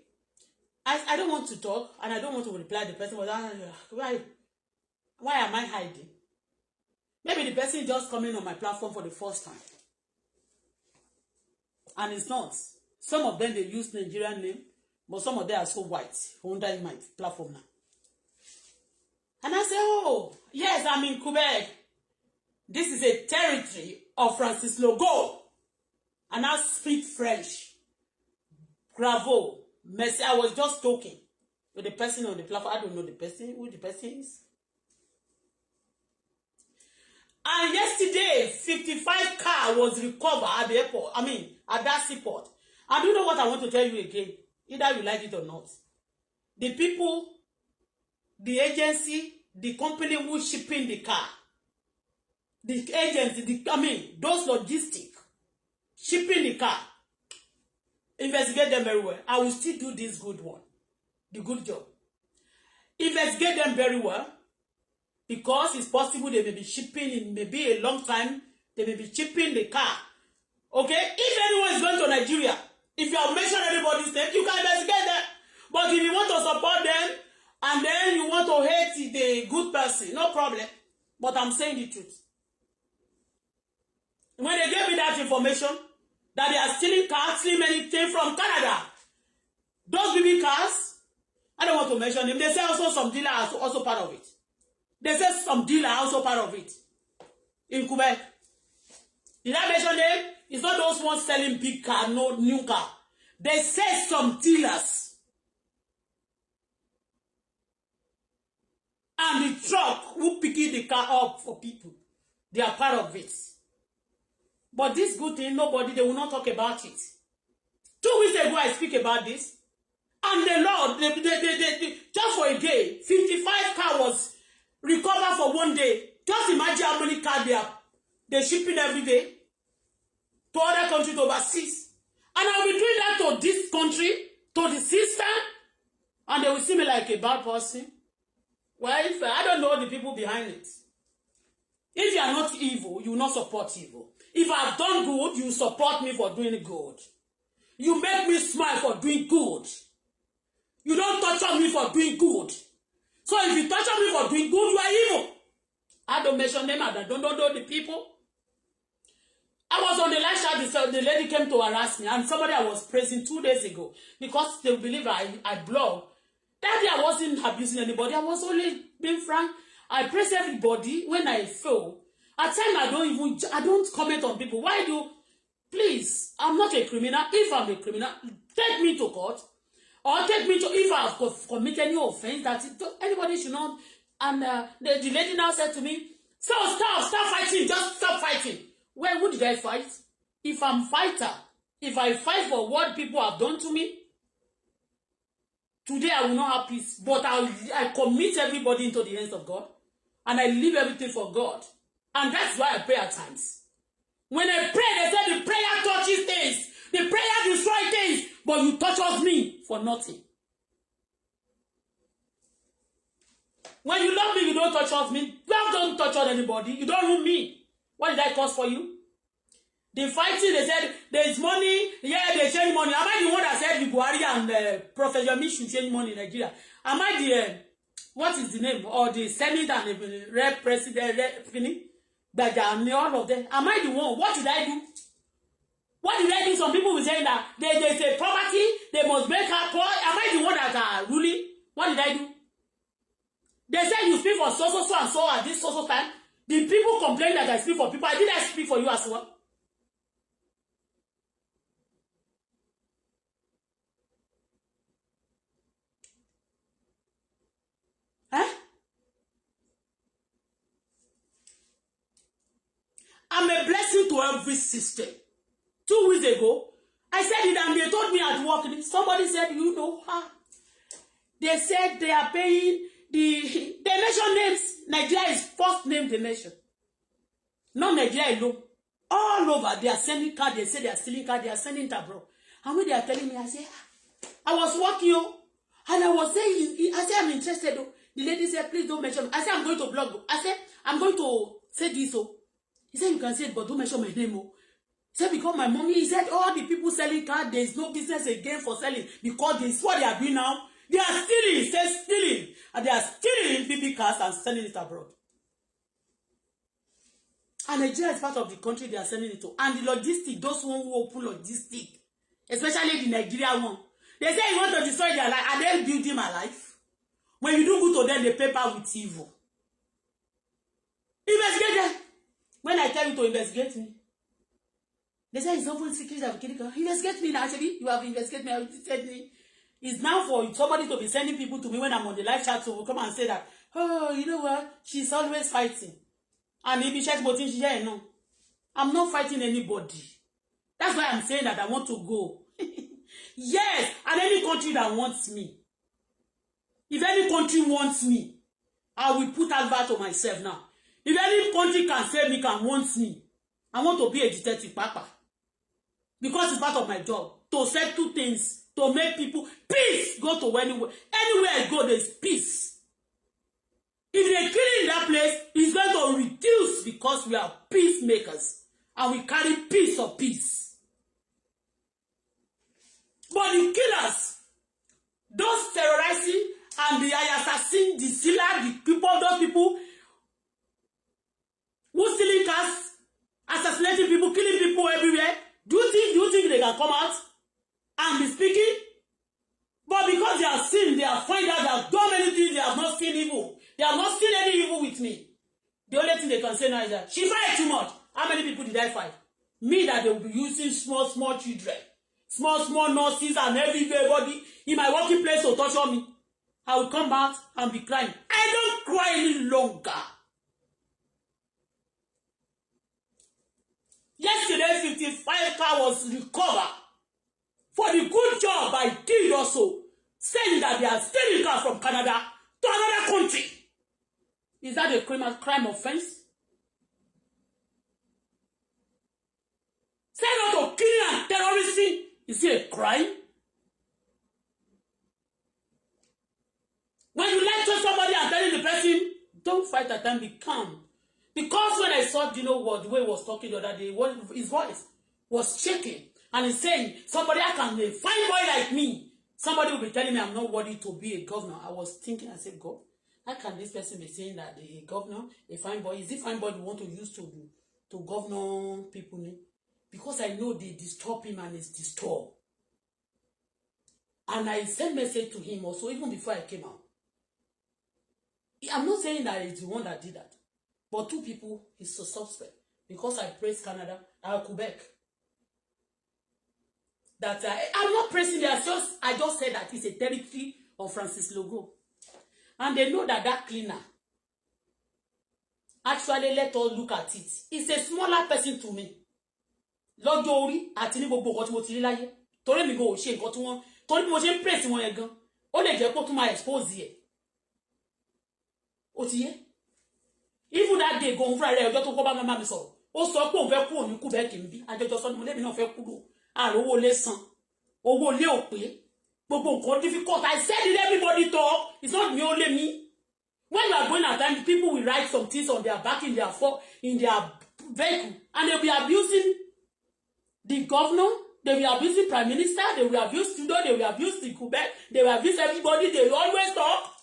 I don't want to talk, and I don't want to reply the person, but why am I hiding? Maybe the person just coming on my platform for the first time. And it's not. Some of them, they use Nigerian name, but some of them are so white, under my platform now. And I say, oh, yes, I'm in Quebec. This is a territory of Francis Logo. And I speak French. Bravo. Merci. I was just talking with the person on the platform. I don't know the person, who the person is. And yesterday, 55 car was recovered at the airport. At that seaport. And you know what I want to tell you again? Either you like it or not. The people, the agency, the company who shipping the car, the agency, those logistics, shipping the car, investigate them very well. I will still do this good one. the good job. Investigate them very well, because it's possible they may be shipping in maybe a long time. They may be shipping the car. Okay? If anyone is going to Nigeria, if you have mentioned anybody's name, you can investigate them. But if you want to support them, and then you want to hate the good person, no problem. But I'm saying the truth. When they gave me that information, that they are stealing cars, stealing many things from Canada, those BB cars, I don't want to mention them. They say also some dealer are also part of it. They say some dealer are also part of it. In Quebec. Did I mention them? It's not those ones selling big car, no new car. They say some dealers. And the truck who picking the car up for people, they are part of it. But this good thing, nobody, they will not talk about it. 2 weeks ago, I speak about this. And the Lord, just for a day, 55 cars was recovered for one day. Just imagine how many cars they're shipping every day to other countries overseas. And I'll be doing that to this country, to the system, and they will see me like a bad person. Well, if I don't know the people behind it. If you are not evil, you will not support evil. If I have done good, you support me for doing good. You make me smile for doing good. You don't torture me for doing good. So if you torture me for doing good, you are evil. I don't mention them, I don't know the people. I was on the live chat, the lady came to harass me, and somebody I was praising 2 days ago, because they believe I blog. That day I wasn't abusing anybody. I was only being frank. I praise everybody when I feel. At times I don't comment on people. Why do? Please, I'm not a criminal. If I'm a criminal, take me to court. Or take me to, if I have committed any offense, that anybody should not. And the lady now said to me, so stop fighting. Just stop fighting. Well, who did I fight? If I'm fighter, if I fight for what people have done to me, today I will not have peace, but I commit everybody into the hands of God, and I leave everything for God. And that's why I pray at times. When I pray, they say the prayer touches things, the prayer destroys things, but you touch me for nothing. When you love me, you don't touch me. Love don't touch on anybody. You don't ruin me. What did I cause for you? The fighting, they said, there's money. Yeah, they change money. Am I the one that said the Buhari and Prophet Yemi should change money in Nigeria? Am I the, what is the name? Or the Senate and the Rep President, all of them? Am I the one? What did I do? What did I do? Some people will say that they say poverty, they must make her poor. Am I the one that are ruling? What did I do? They say you speak for so and so at this so time. The people complain that I speak for people. Did I speak for you as well? Huh? I'm a blessing to every system. 2 weeks ago, I said it, and they told me at work. Somebody said, you know, they said they are paying the nation names. Nigeria is first name the nation. Not Nigeria alone. All over, they are sending card. They say they are stealing card. They are sending it abroad. And when they are telling me, I say, I was working, and I was saying, I said, I'm interested. The lady said, please don't mention me. I said, I'm going to blog. I said, I'm going to say this. He said, you can say it, but don't mention my name. He said, because my mommy, he said, all the people selling card, there is no business again for selling, because this is what they are doing now. They are stealing, he says stealing, and they are stealing BB cars and selling it abroad. And Nigeria is part of the country they are sending it to. And the logistic, those who open logistic, especially the Nigeria one, they say you want to destroy their life, and they're building my life. When you do good to them, they paper with evil. Investigate them. When I tell you to investigate me, they say it's open secret of critical. Investigate me now, actually. You have investigated me, investigate me. It's now for somebody to be sending people to me when I'm on the live chat to come and say that, oh, you know what? She's always fighting. And if she's voting, she say no. I'm not fighting anybody. That's why I'm saying that I want to go. Yes, and any country that wants me. If any country wants me, I will put advert on myself now. If any country can save me, can want me, I want to be a detective, Papa. Because it's part of my job to settle things to make people peace go to anywhere. Anywhere I go, there's peace. If they kill in that place, it's going to reduce because we are peacemakers and we carry peace of peace. But the killers, those terrorizing and the assassin, the stealer, the people, those people who stealing cars, assassinating people, killing people everywhere, do you think they can come out and be speaking? But because they have seen, they have find out, they have done many things, they have not seen evil. They have not seen any evil with me. The only thing they can say now is that she fight too much. How many people did I fight? Me, that they will be using small children, small nurses and everybody in my working place to torture me. I will come back and be crying. I don't cry any longer. Yesterday, 55 car was recovered for the good job I did also, saying that they are stealing cars from Canada to another country. Is that a crime offense? Say no to killing and terrorism. Is it a crime? When you lecture somebody and telling the person, don't fight at time, be calm. Because when I saw, you know what, the way he was talking the other day, his voice was shaking. And he's saying, somebody, I can a fine boy like me. Somebody will be telling me I'm not worthy to be a governor. I was thinking, I said, God, how can this person be saying that a governor, a fine boy, is it fine boy you want to use to governor people? Because I know they disturb him and it's disturbed. And I sent message to him also, even before I came out. I'm not saying that it's the one that did that. But two people is so suspect. Because I praise Canada and Quebec. That I'm not praising them. I just said that it's a territory of Francis Logo. And they know that cleaner. Actually, let us look at it. It's a smaller person to me. Lọ́jọ́ orí àti ní gbogbo nǹkan tí mo ti rí láyé. Torí mi go ṣe nǹkan tí wọ́n, torí bí mo ṣe ń praise wọn yẹn gan. Ó lè jẹ́ kó tún máa expose ẹ̀. Ó ti yé? Even that day go fúnra rẹ̀ ọjọ́ tó kọ́ bá mama mi sọ̀rọ̀. Ó sọ pé òun fẹ́ kú òní kú bẹ́ẹ̀ kì í bí. Àjọjọ sọ ni mo lé mi náà fẹ́ kú lò. Àròwó lé san. Owó lé ò pé. Gbogbo nǹkan difficult. I said it, everybody talk. It's not me only me. When you are going at times, people will write some things on their back in their vehicle, and they'll be abusing the governor, they will abuse the prime minister, they will abuse Trudeau, they will abuse the Quebec, they will abuse everybody, they will always talk.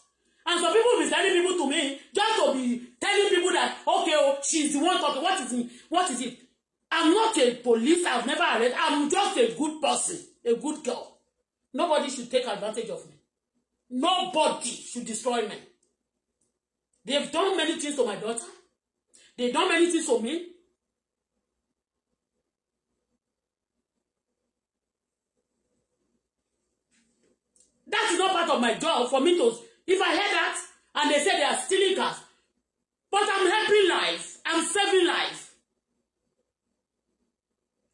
And some people will be sending people to me just to be telling people that, okay, oh, she's the one talking. What is it? I'm not a police, I've never arrested, I'm just a good person, a good girl. Nobody should take advantage of me. Nobody should destroy me. They've done many things to my daughter. They've done many things to me. That is not part of my job for me to, if I hear that, and they say they are stealing cars, but I'm helping life, I'm saving life.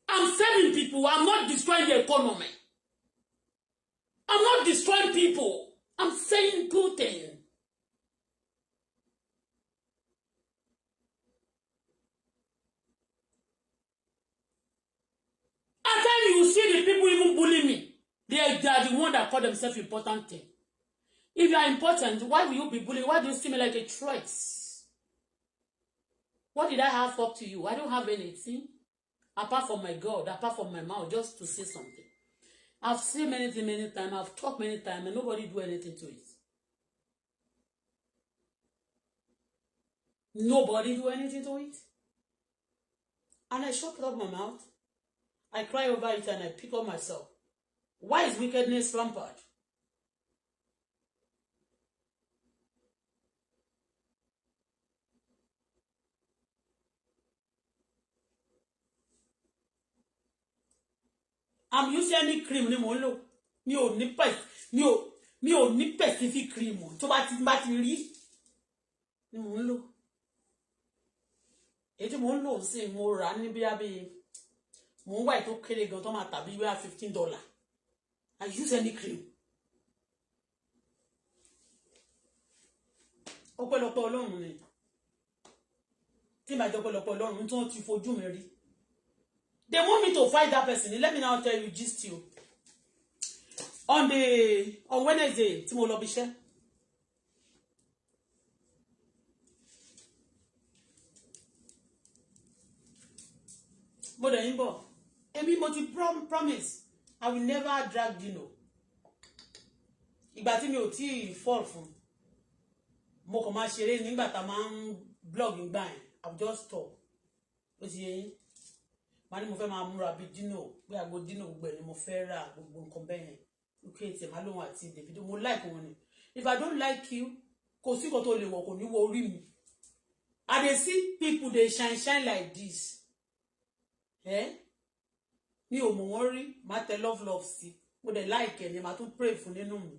I'm saving people, I'm not destroying the economy. I'm not destroying people. I'm saying good things. At times you see the people even bully me. They are the one that call themselves important thing. If you are important, why will you be bullied? Why do you see me like a threat? What did I have up to you? I don't have anything. Apart from my God, apart from my mouth, just to say something. I've seen many things many times. I've talked many times and nobody do anything to it. Nobody do anything to it. And I shut up my mouth. I cry over it and I pick up myself. Why is wickedness rampant? I'm using any cream ni mo lò. Mi ò ní specific cream. Tó bá ti rí ni mo lò. Èyí tí mo lò sí mo rà ní bí mo wá tó kéré gan tó máa tàbí bí $15. I use any cream. Ọpẹ́lọpẹ́ Ọlọ́run ni. Tí ma jẹ́ ọpẹ́lọpẹ́ Ọlọ́run tó ti fojú mi rí. They want me to fight that person. Let me now tell you, gist you. On Wednesday tí mo lọ bí iṣẹ́. Mo dẹ̀ ń bọ̀. Èmi mo ti promise I will never drag Dino. Ìgbà tí mi ò tí fall fún. Mo kàn máa ṣeré nígbà tá máa ń blog ìgbà yẹn. I will just stop. Ó ti yé yín. Màá ní mo fẹ́ máa múra bí Dino. Bí àgbo Dino gbogbo ẹ̀ ni mo fẹ́ rà gbogbo nǹkan bẹ́ẹ̀ yẹn. Okay, tí màá lóhun àti Davido. Mo like wọn ni. If I don't like you, kò sí nǹkan tó lè wọ̀ kò ní wo orí mi. I dey see people dey shine like this. Mi ò mọ̀ wọ́n rí, má tẹ love sí. Mo dẹ̀ like ẹ̀ ni màá tún pray fún nínú mi.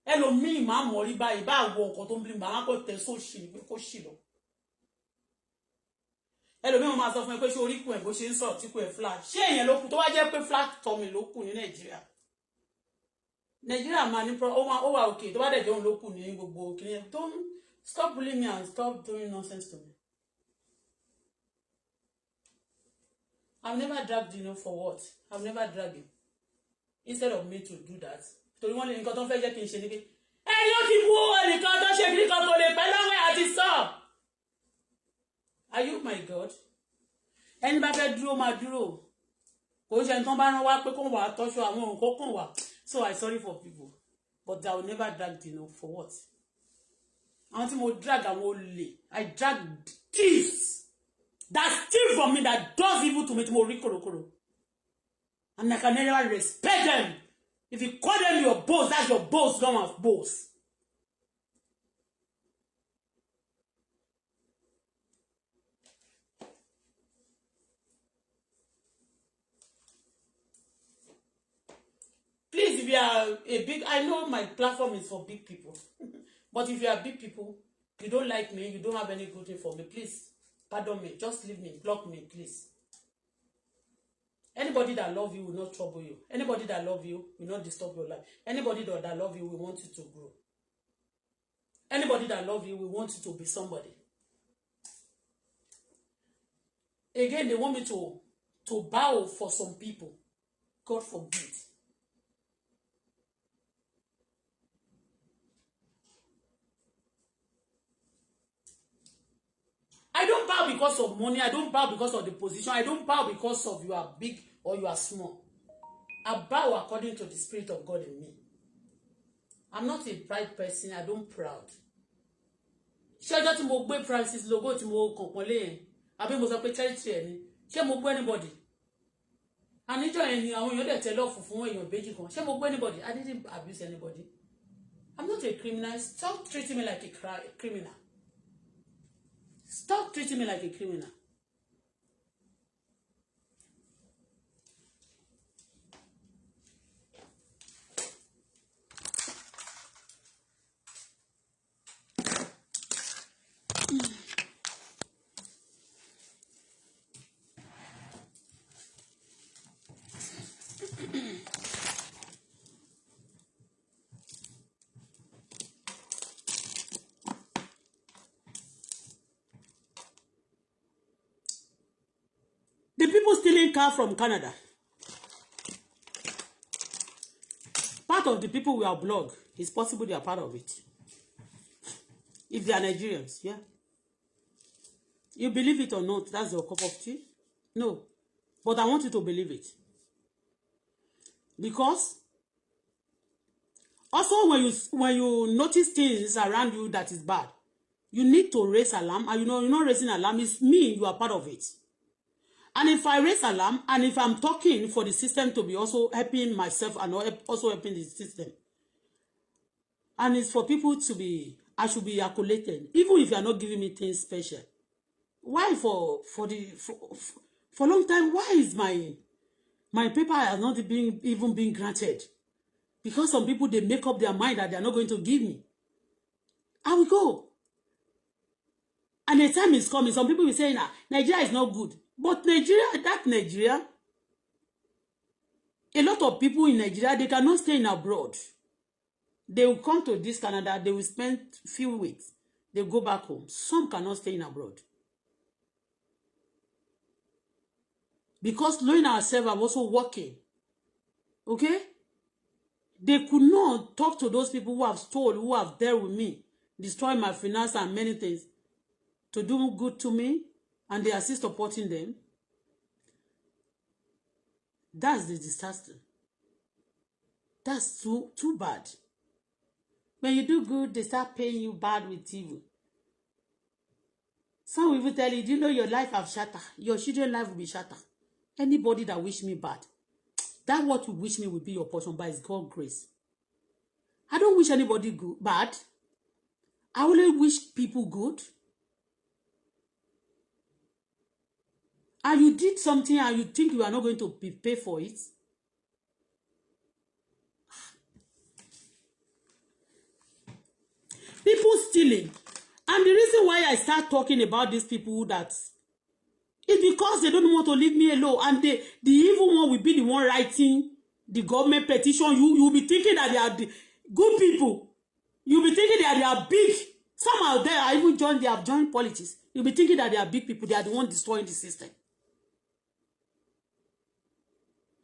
Ẹlòmíì máa mọ̀ rí báyìí bá àwọ̀ nǹkan tó ń bí mi, màá kò tẹ sóòṣì ni pé kó ṣì lọ. Ẹlòmíì wọn máa sọ fún ẹ pé ṣé orí kù ẹ̀ bó ṣe ń sọ̀rọ̀ tí kù ẹ̀ flat. Ṣé èèyàn ló kù tó wá jẹ́ pé flat tummy ló kù ní Nàìjíríà? Nàìjíríà máa ní ó wà òkè tó bá dẹ̀ jẹ́ òun ló kù ní gbogbo kìnìyàn. Don't stop bullying me and stop doing nonsense to me. I've never dragged Dino for what? I've never dragged him. Instead of me to do that. Torí wọ́n lè nǹkan tó ń fẹ́ jẹ́ kí n ṣe ní pé yóò ti bú ẹnìkan tó ṣe kí kan kò lè pẹ́ lọ́wọ́ àti sọ. Are you my God? Ẹni bá fẹ́ dúró máa dúró. Kò ṣe nǹkan bá rán wá pé kó wà tọ́ṣọ àwọn nǹkan kan wà. So I sorry for people. But I will never drag Dino for what? Àwọn tí mo drag àwọn olè. I drag thieves. That steal from me, that does evil to me, to more koro. And I can never respect them. If you call them your boss, that's your boss, don't have boss. Please, if you are a big, I know my platform is for big people. But if you are big people, you don't like me, you don't have any good thing for me, please. Pardon me, just leave me, block me, please. Anybody that love you will not trouble you. Anybody that love you will not disturb your life. Anybody that love you will want you to grow. Anybody that love you will want you to be somebody. Again, they want me to bow for some people. God forbid. I don't bow because of money. I don't bow because of the position. I don't bow because of you are big or you are small. I bow according to the Spirit of God in me. I'm not a pride person. I don't proud. Ṣé ọjọ́ tí mo gbé Francis logo tí mo kàn pọ́nlé yẹn àbí mo sọ pé charity ẹ̀ ni ṣé mo gbé anybody? Àníjọ́ yẹn ni àwọn èèyàn dẹ̀ tẹ́ lọ́ọ̀fù fún èèyàn méjì kan. Ṣé mo gbé anybody? I didn't abuse anybody. I'm not a criminal. Stop treating me like a criminal. Stop treating me like a criminal. The people stealing car from Canada. Part of the people we are blog. It's possible they are part of it. If they are Nigerians, yeah. You believe it or not, that's your cup of tea? No. But I want you to believe it. Because also when you notice things around you that is bad, you need to raise alarm. And you're not raising alarm, it's me, you are part of it. And if I raise alarm, and if I'm talking for the system to be also helping myself and also helping the system, and it's for people to be, I should be accoladed, even if you are not giving me things special. Why for a long time? Why is my paper has not even been granted? Because some people, they make up their mind that they are not going to give me. I will go. And the time is coming. Some people will say, nah, Nigeria is not good. But Nigeria, a lot of people in Nigeria, they cannot stay in abroad. They will come to this Canada, they will spend few weeks. They go back home. Some cannot stay in abroad. Because knowing ourselves, I'm also working. Okay? They could not talk to those people who have stolen, who have dealt with me, destroyed my finance and many things, to do good to me, and they are still supporting them. That's the disaster. That's too bad. When you do good, they start paying you bad with evil. Some will even tell you, do you know your life have shattered? Your children's life will be shattered. Anybody that wish me bad, that what will wish me will be your portion by His God's grace. I don't wish anybody good, bad. I only wish people good. And you did something and you think you are not going to be paid for it. People stealing. And the reason why I start talking about these people that is because they don't want to leave me alone. And the evil one will be the one writing the government petition. You'll be thinking that they are the good people. You'll be thinking that they are big. Some out there are even they have joined politics. You'll be thinking that they are big people. They are the one destroying the system.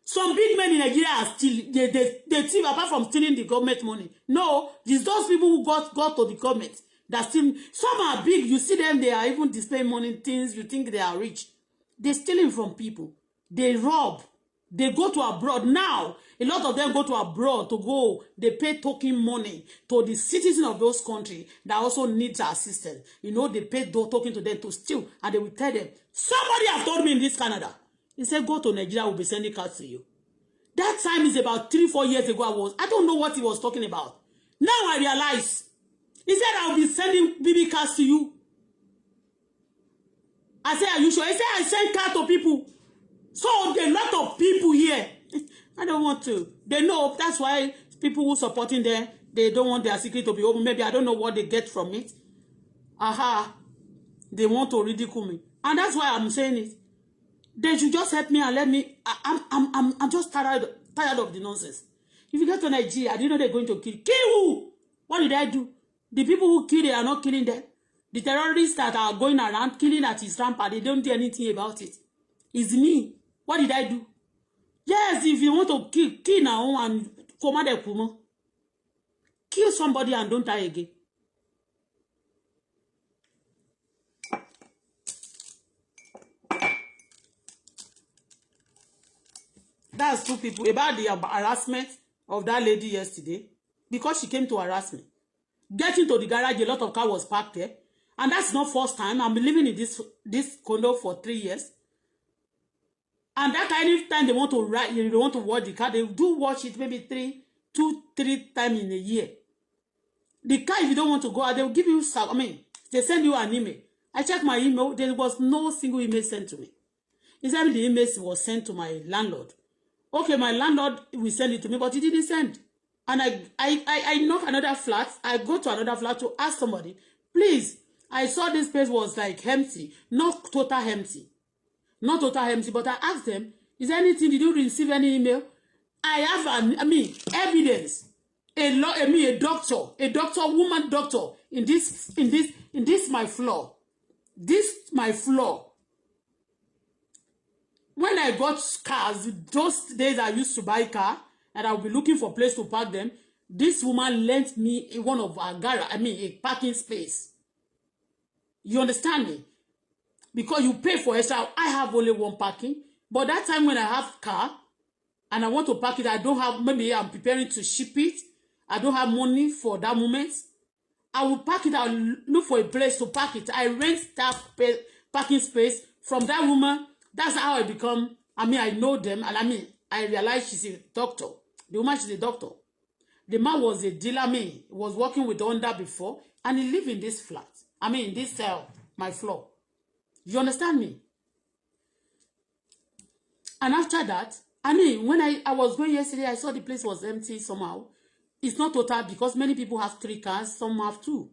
Some big men in Nigeria are still, they thief apart from stealing the government money. No, it's those people who got to the government that still, some are big, you see them, they are even displaying money things, you think they are rich. They're stealing from people. They rob. They go to abroad. Now, a lot of them go to abroad to go, they pay token money to the citizens of those countries that also needs assistance. You know, they pay token to them to steal, and they will tell them, somebody have told me in this Canada, he said, go to Nigeria, we'll be sending cards to you. That time is about 3-4 years ago. I don't know what he was talking about. Now I realize. He said, I'll be sending BB cards to you. I said, are you sure? He said, I send cards to people. So there are a lot of people here. I don't want to. They know. That's why people who supporting them, they don't want their secret to be open. Maybe I don't know what they get from it. Aha. They want to ridicule me. And that's why I'm saying it. They should just help me and let me. I'm just tired of the nonsense. If you get to Nigeria, do you know they're going to kill who? What did I do? The people who kill, they are not killing them. The terrorists that are going around killing at his rampart, they don't do anything about it. It's me. What did I do? Yes, if you want to kill now and command a kuma, kill somebody and don't die again. That's two people about the harassment of that lady yesterday, because she came to harass me. Getting to the garage, a lot of car was parked there, and that's not first time. I'm living in this condo for 3 years, and that kind of time they want to ride, they want to watch the car. They do watch it maybe 2-3 times in a year. The car, if you don't want to go out, they will give you. I mean, they send you an email. I checked my email. There was no single email sent to me. Instead, the email was sent to my landlord. Okay, my landlord will send it to me, but he didn't send. And I knock another flat. I go to another flat to ask somebody, please, I saw this place was like empty, not total empty. Not total empty, but I asked them, is there anything, did you receive any email? I have evidence. A doctor, woman doctor, in this my floor. This my floor. When I got cars, those days I used to buy car, and I'll be looking for a place to park them. This woman lent me one of our garage, a parking space. You understand me? Because you pay for extra. I have only one parking. But that time when I have car, and I want to park it, I don't have, maybe I'm preparing to ship it. I don't have money for that moment. I will park it, I'll look for a place to park it. I rent that parking space from that woman. That's how I become, I know them, and I realize she's a doctor. The woman, she's a doctor. The man was a dealer, was working with Honda before, and he lived in this flat. In this my floor. You understand me? And after that, when I was going yesterday, I saw the place was empty somehow. It's not total because many people have 3 cars, some have 2.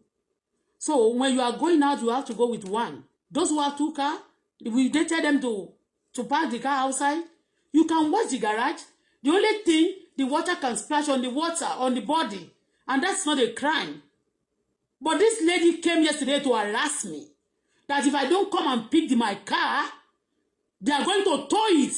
So when you are going out, you have to go with one. Those who have 2 cars, we they tell them to park the car outside. You can watch the garage. The only thing, the water can splash on the water, on the body. And that's not a crime. But this lady came yesterday to harass me. That if I don't come and pick my car, they are going to tow it.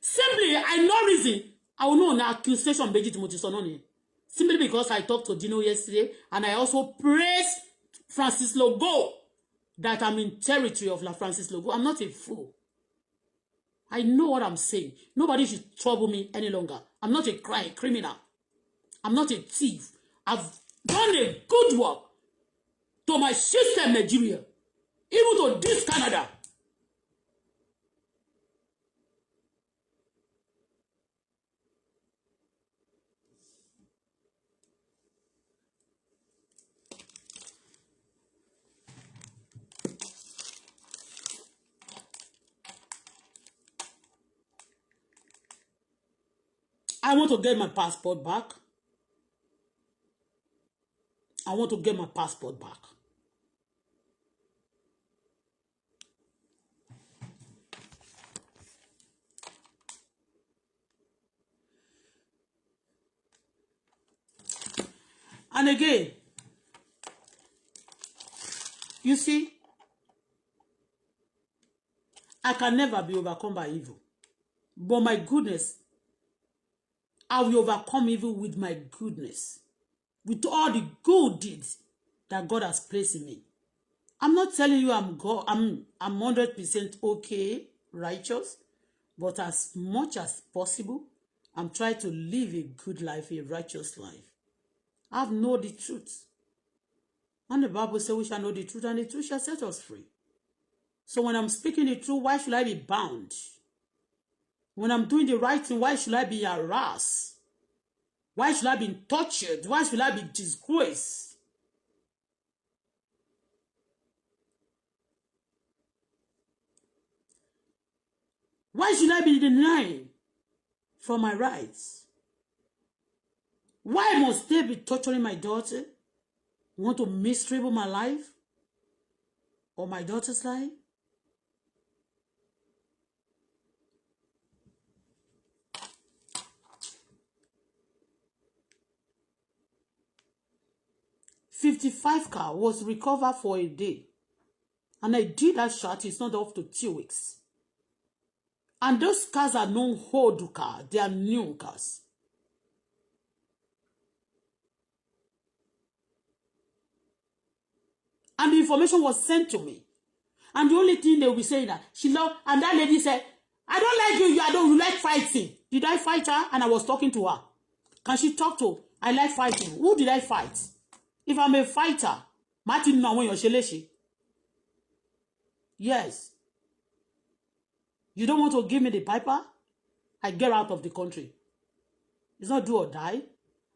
Simply, I know reason. I will know an accusation méjì tí mo ti sọ náà nìyẹn. Simply because I talked to Dino yesterday and I also praised Francis Logo that I'm in territory of La Francis Logo. I'm not a fool. I know what I'm saying. Nobody should trouble me any longer. I'm not a criminal. I'm not a thief. I've done a good work to my system, Nigeria, even to this Canada. I want to get my passport back. I want to get my passport back. And again, you see, I can never be overcome by evil. But my goodness, I will overcome evil with my goodness. With all the good deeds that God has placed in me. I'm not telling you I'm 100% okay, righteous, but as much as possible, I'm trying to live a good life, a righteous life. I've known the truth. And the Bible says we shall know the truth, and the truth shall set us free. So when I'm speaking the truth, why should I be bound? When I'm doing the right thing, why should I be harassed? Why should I be tortured? Why should I be disgraced? Why should I be denied from my rights? Why must they be torturing my daughter? Want to miserable my life? Or my daughter's life? $55,000 was recovered for a day. And I did that shot, it's not up to 2 weeks. And those cars are no old car, they are new cars. And the information was sent to me. And the only thing they will be saying that she loved, and that lady said, I don't like you, you like fighting. Did I fight her? And I was talking to her. Can she talk to? I like fighting. Who did I fight? If I'm a fighter, Martin no when you're yes. You don't want to give me the piper? I get out of the country. It's not do or die.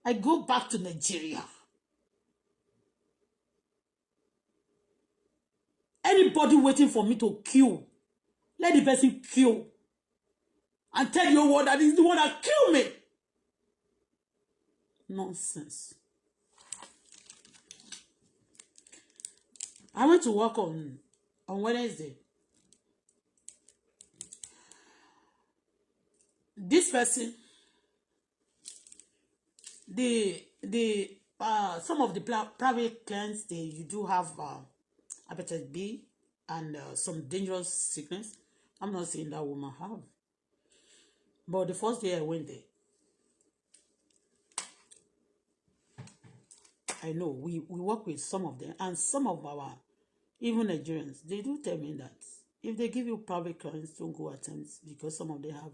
I go back to Nigeria. Anybody waiting for me to kill, let the person kill. And tell you what, that is the one that killed me. Nonsense. I went to work on Wednesday. This person, some of the private clients, you do have hepatitis B and some dangerous sickness. I'm not saying that woman have, but the first day I went there, I know we work with some of them, and some of our even Nigerians, they do tell me that if they give you private clients, don't go attend, because some of them have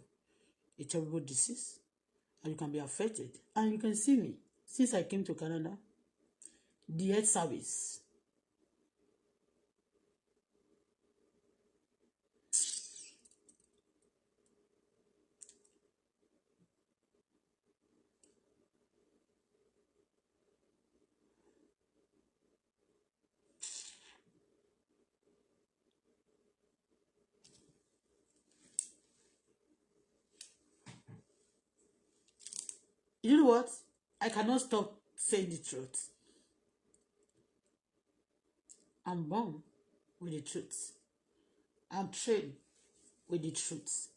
a terrible disease and you can be affected. And you can see me since I came to Canada, the health service. You know what? I cannot stop saying the truth. I'm born with the truth. I'm trained with the truth.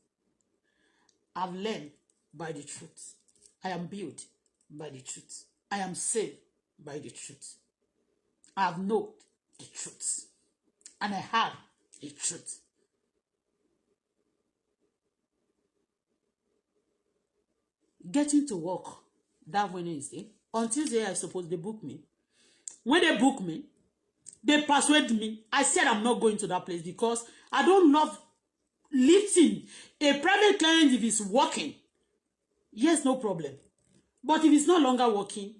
I've learned by the truth. I am built by the truth. I am saved by the truth. I have known the truth. And I have the truth. getting to work that Wednesday. On Tuesday, I suppose they book me. When they book me, they persuade me. I said I'm not going to that place because I don't love lifting. A private client, if it's working, yes, no problem. But if it's no longer working,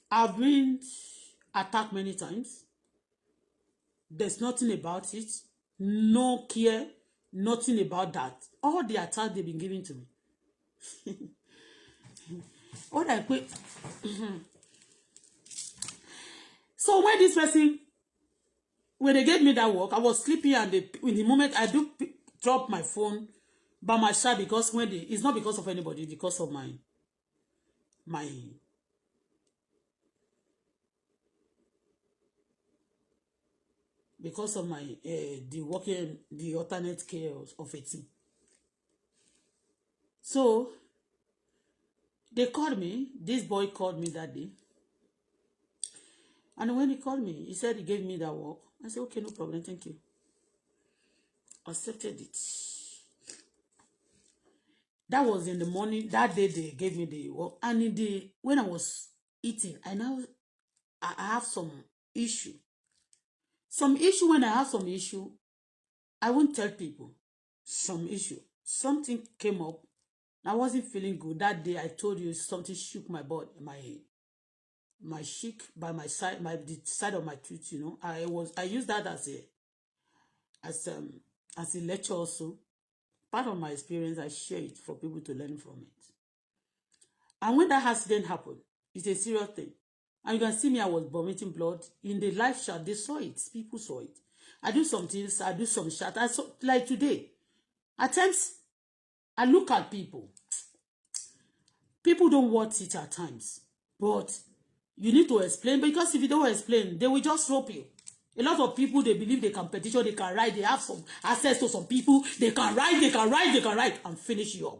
I've been attacked many times. There's nothing about it. No care. Nothing about that. All the attack they've been giving to me. All I quit. So when this person, when they gave me that work, I was sleeping, and in the moment I do drop my phone by my side, because when it's not because of anybody, it's because of my the working, the alternate care of a team. So they called me. This boy called me that day. And when he called me, he said he gave me that work. I said, okay, no problem, thank you. Accepted it. That was in the morning. That day they gave me the work. And when I was eating, I have some issue. When I have some issue, I won't tell people. Some issue. Something came up. I wasn't feeling good. That day I told you something shook my body, my cheek by my side, the side of my tooth, I used that as a lecture also. Part of my experience, I share it for people to learn from it. And when that accident happened, it's a serious thing. And you can see me, I was vomiting blood. In the live chat, they saw it. People saw it. I do some things, I do some chat. I saw, like today, at times, I look at people. People don't want it at times. But you need to explain, because if you don't explain, they will just rope you. A lot of people, they believe they can petition, they can write, they have some access to some people, they can write, and finish you up.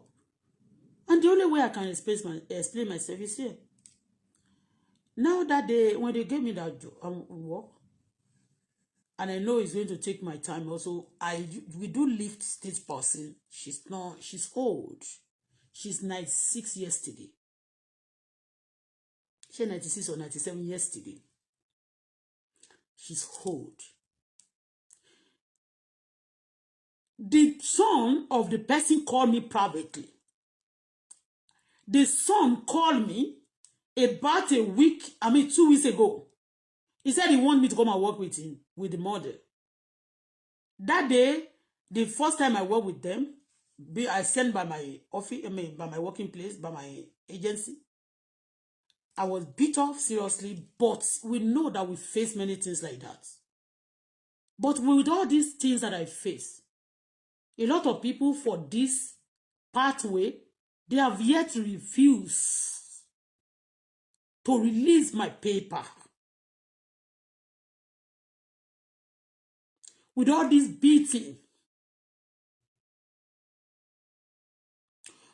And the only way I can explain myself is here. Now that when they gave me that work, and I know it's going to take my time also, we do lift this person. She's old. She's 96 yesterday. She's 96 or 97 yesterday. She's old. The son of the person called me privately. The son called me about 2 weeks ago. He said he wanted me to come and work with him, with the model. That day, the first time I worked with them, I sent by my office, by my working place, by my agency. I was beat off seriously, but we know that we face many things like that. But with all these things that I face, a lot of people for this pathway, they have yet to refuse to release my paper. With all this beating,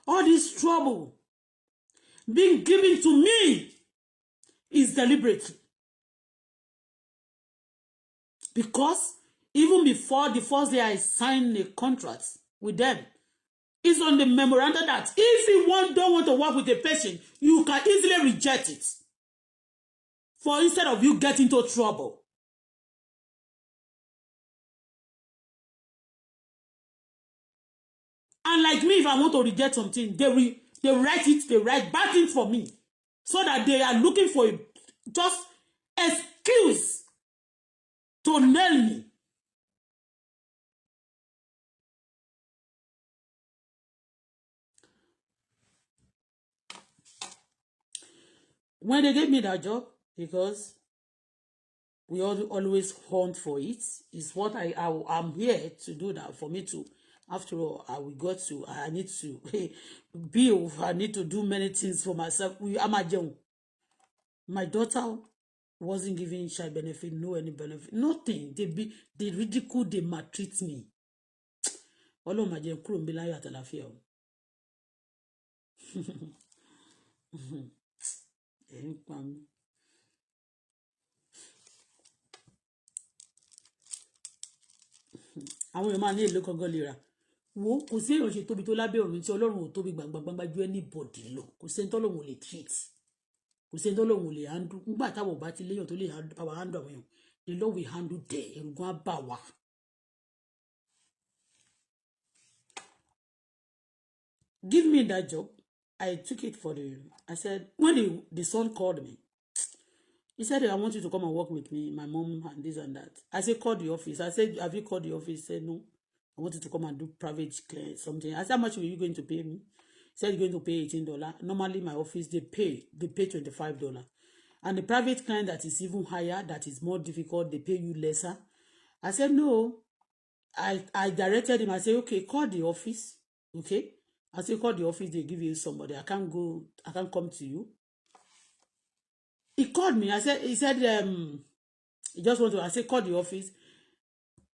all this trouble being given to me is deliberately. Because even before the first day I signed a contract with them, it's on the memorandum that if you don't want to work with a patient, you can easily reject it. For instead of you getting into trouble. And like me, if I want to reject something, they write bad things for me. So that they are looking for just excuse to nail me. When they gave me that job, because we always hunt for it, is what I'm here to do that. For me to, after all, I need to build, I need to do many things for myself. My daughter wasn't giving child benefit, no any benefit, nothing. They ridicule, they maltreat me. Ọlọ́run má jẹ́ kúrò níbí láyọ̀ àtàlàfíà o. Ẹ̀ ń pa mí. Àwọn èèyàn máa ní èlò kọ́gọ́ lè rà. wo kò sí èèyàn ṣe tóbi tó lábẹ́ ọ̀run tí ọlọ́run ò tóbi gbàngbàngbà ju anybody lọ kò sẹ́ni tọ́lọ́run ò lè treat kò sẹ́ni tọ́lọ́run ò lè handle nígbà táwọn ò bá ti léèyàn tó lè bá wa handle àwọn èèyàn the Lord will handle there ẹ̀rù gan á bà wá. Give me that job. I took it for I said, when the son called me, he said, I want you to come and work with me, my mom, and this and that. I said, call the office. I said, have you called the office? He said, no. I want you to come and do private clear something. I said, how much are you going to pay me? He said, you're going to pay $18. Normally, my office, they pay $25. And the private client that is even higher, that is more difficult, they pay you lesser. I said, no. I directed him. I said, okay, call the office. Okay. I said, call the office, they give you somebody. I can't come to you. He called me. He said, he just want to, I said, call the office.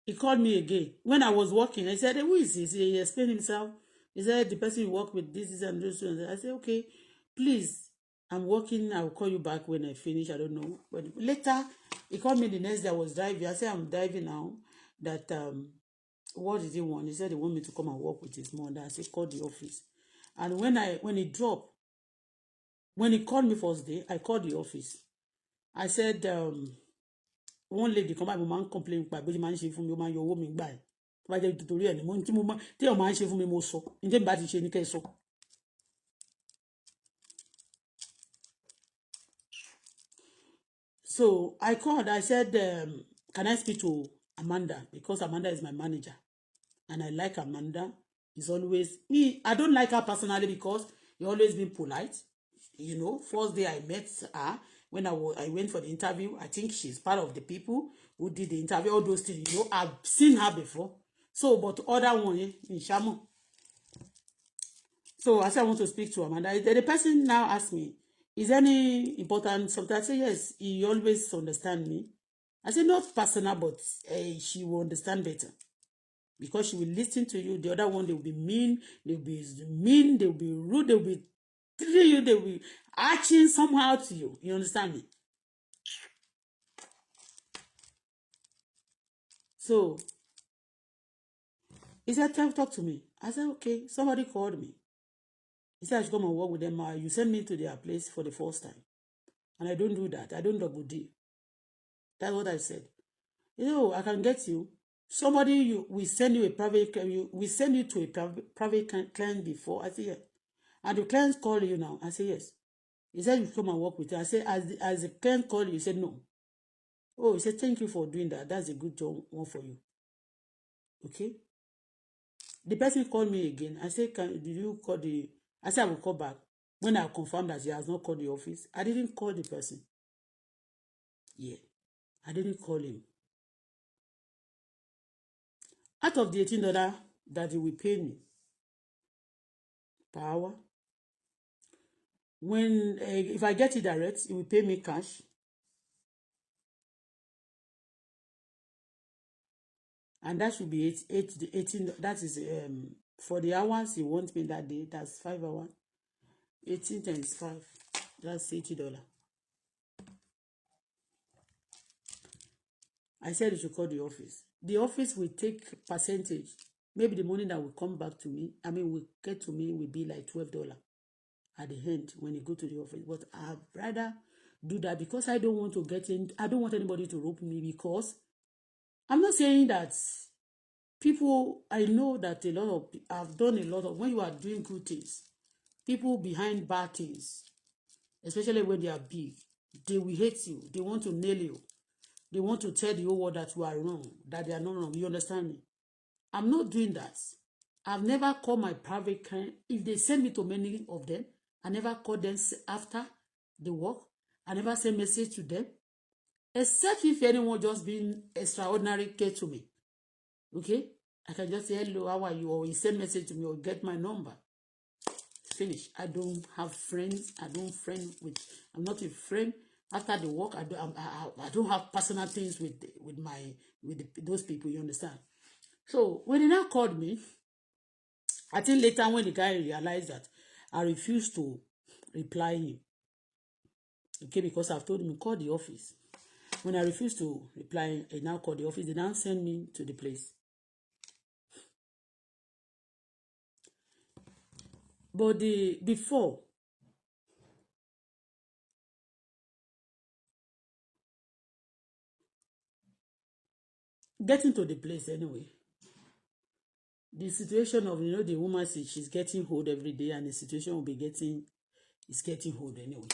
He called me again. When I was working, I said, who is this? He explained himself. He said, the person you work with, this and this. I said, okay, please, I'm working. I'll call you back when I finish. I don't know. But later, he called me the next day. I was driving. I said, I'm driving now. That, what did he want? He said he want me to come and work with his mother. I said, call the office. And when he dropped, when he called me first day, I called the office. I said, one lady come back, mo máa ń complain pa bó ṣe máa ń ṣe fún mi, ó máa ń yọ owó mi gbà ẹ̀. Tó bá jẹ́ nítorí ẹ̀ ni mo tí mo máa tí ọ̀ máa ń ṣe fún mi mo sọ. Ní tèmi bá ti ṣe ní kẹ́ sọ. So I called, I said, can I speak to Amanda? Because Amanda is my manager. And I like Amanda. He's always me. I don't like her personally because he always been polite. You know, first day I met her when I went for the interview. I think she's part of the people who did the interview. All those things, you know, I've seen her before. So, but other one in Shamo. So I said I want to speak to Amanda. The person now asked me, "Is any important something?" I said yes. He always understand me. I said not personal, but she will understand better. Because she will listen to you. The other one, they will be mean, they will be rude, they will be treating you, they will be acting somehow to you. You understand me? So he said, talk to me. I said, okay. Somebody called me. He said I should come and work with them. You send me to their place for the first time. And I don't do that. I don't double deal. That's what I said. You know, I can get you. Somebody, we send you a private, we send you to a private client before. I said, yeah. And the client call you now. I said, yes. He said, you come and work with you. I said, as the client called you, he said, no. Oh, he said, thank you for doing that. That's a good job one for you. Okay. The person called me again. I said, did you call the, I said, I will call back. When I confirmed that he has not called the office, I didn't call the person. Yeah. I didn't call him. Out of the $18 that he will pay me per hour, when if I get it direct, he will pay me cash. And that should be 18. That is for the hours he wants me that day. That's 5 hours. 18 times 5. That's $80. I said you should call the office. The office will take percentage. Maybe the money that will come back to me, will get to me will be like $12 at the end when you go to the office. But I'd rather do that because I don't want to get in. I don't want anybody to rope me because I'm not saying that people, I know that I've done a lot of, when you are doing good things, people behind bad things, especially when they are big, they will hate you. They want to nail you. They want to tell the whole world that you are wrong, that they are not wrong. You understand me? I'm not doing that. I've never called my private client. If they send me to many of them, I never call them after the work. I never send message to them. Except if anyone just being extraordinary care to me. Okay? I can just say, hello, how are you? Or he send message to me or get my number. Finish. I don't have friends. I'm not a friend. After the work, I don't have personal things with those people, you understand? So when he now called me, I think later when the guy realized that I refused to reply him, okay, because I've told him call the office. When I refused to reply, he now called the office. They now send me to the place. But before getting to the place anyway, the situation of, the woman says she's getting old every day, and the situation will be getting old anyway.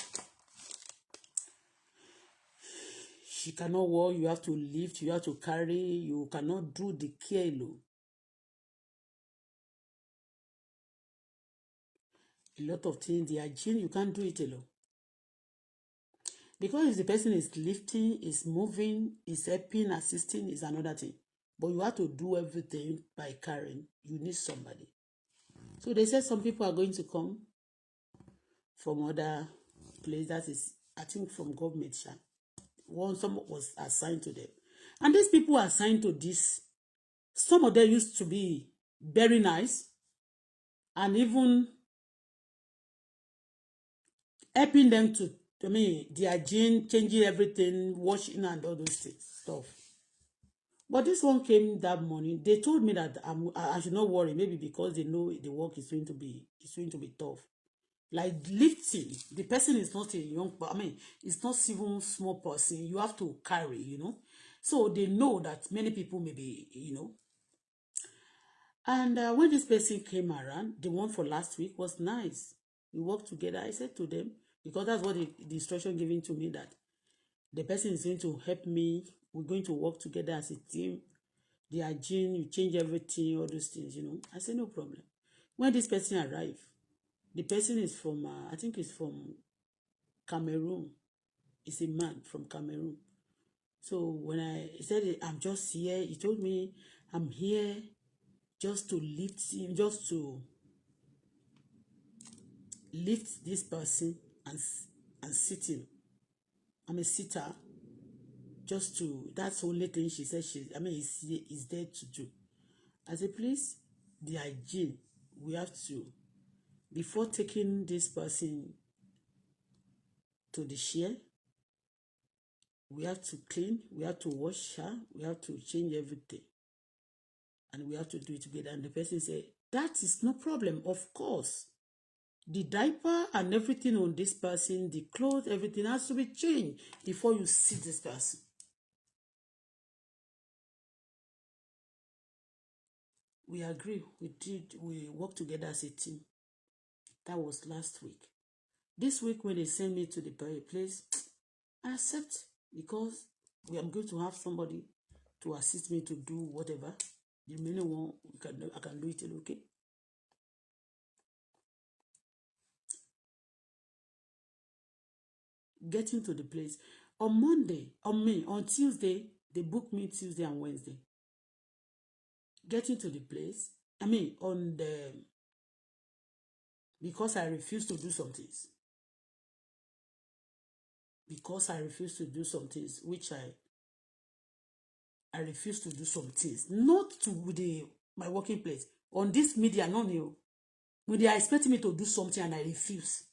She cannot walk, you have to lift, you have to carry, you cannot do the care alone. A lot of things, the hygiene, you can't do it alone. Because if the person is lifting, is moving, is helping, assisting, is another thing. But you have to do everything by carrying. You need somebody. So they said some people are going to come from other places. That is, I think, from government. Some was assigned to them. And these people are assigned to this. Some of them used to be very nice. And even helping them to, their hygiene, changing everything, washing and all those stuff. But this one came that morning. They told me that I should not worry, maybe because they know the work is going to be tough. Like lifting, the person is not a young, it's not even small person. You have to carry, So they know that many people may be, And when this person came around, the one for last week was nice. We worked together. I said to them, because that's what the instruction given to me, that the person is going to help me. We're going to work together as a team. The hygiene, you change everything, all those things, I said, no problem. When this person arrived, the person is from, I think it's from Cameroon. It's a man from Cameroon. So when he said, I'm just here, he told me, I'm here just to lift him, just to lift this person and sit him. I'm a sitter. Just to, that's the only thing she said is there to do. I said, please, the hygiene, we have to, before taking this person to the chair, we have to clean, we have to wash her, we have to change everything. And we have to do it together. And the person said, that is no problem, of course. The diaper and everything on this person, the clothes, everything has to be changed before you see this person. We agree, we work together as a team. That was last week. This week when they send me to the place, I accept, because I'm going to have somebody to assist me to do whatever. The remaining one, I can do it, okay? Getting to the place. On Tuesday, they booked me Tuesday and Wednesday. Getting to the place, because I refuse to do some things. Because I refuse to do some things, which I refuse to do some things. Not to my working place. On this media, no new. When they are expecting me to do something and I refuse,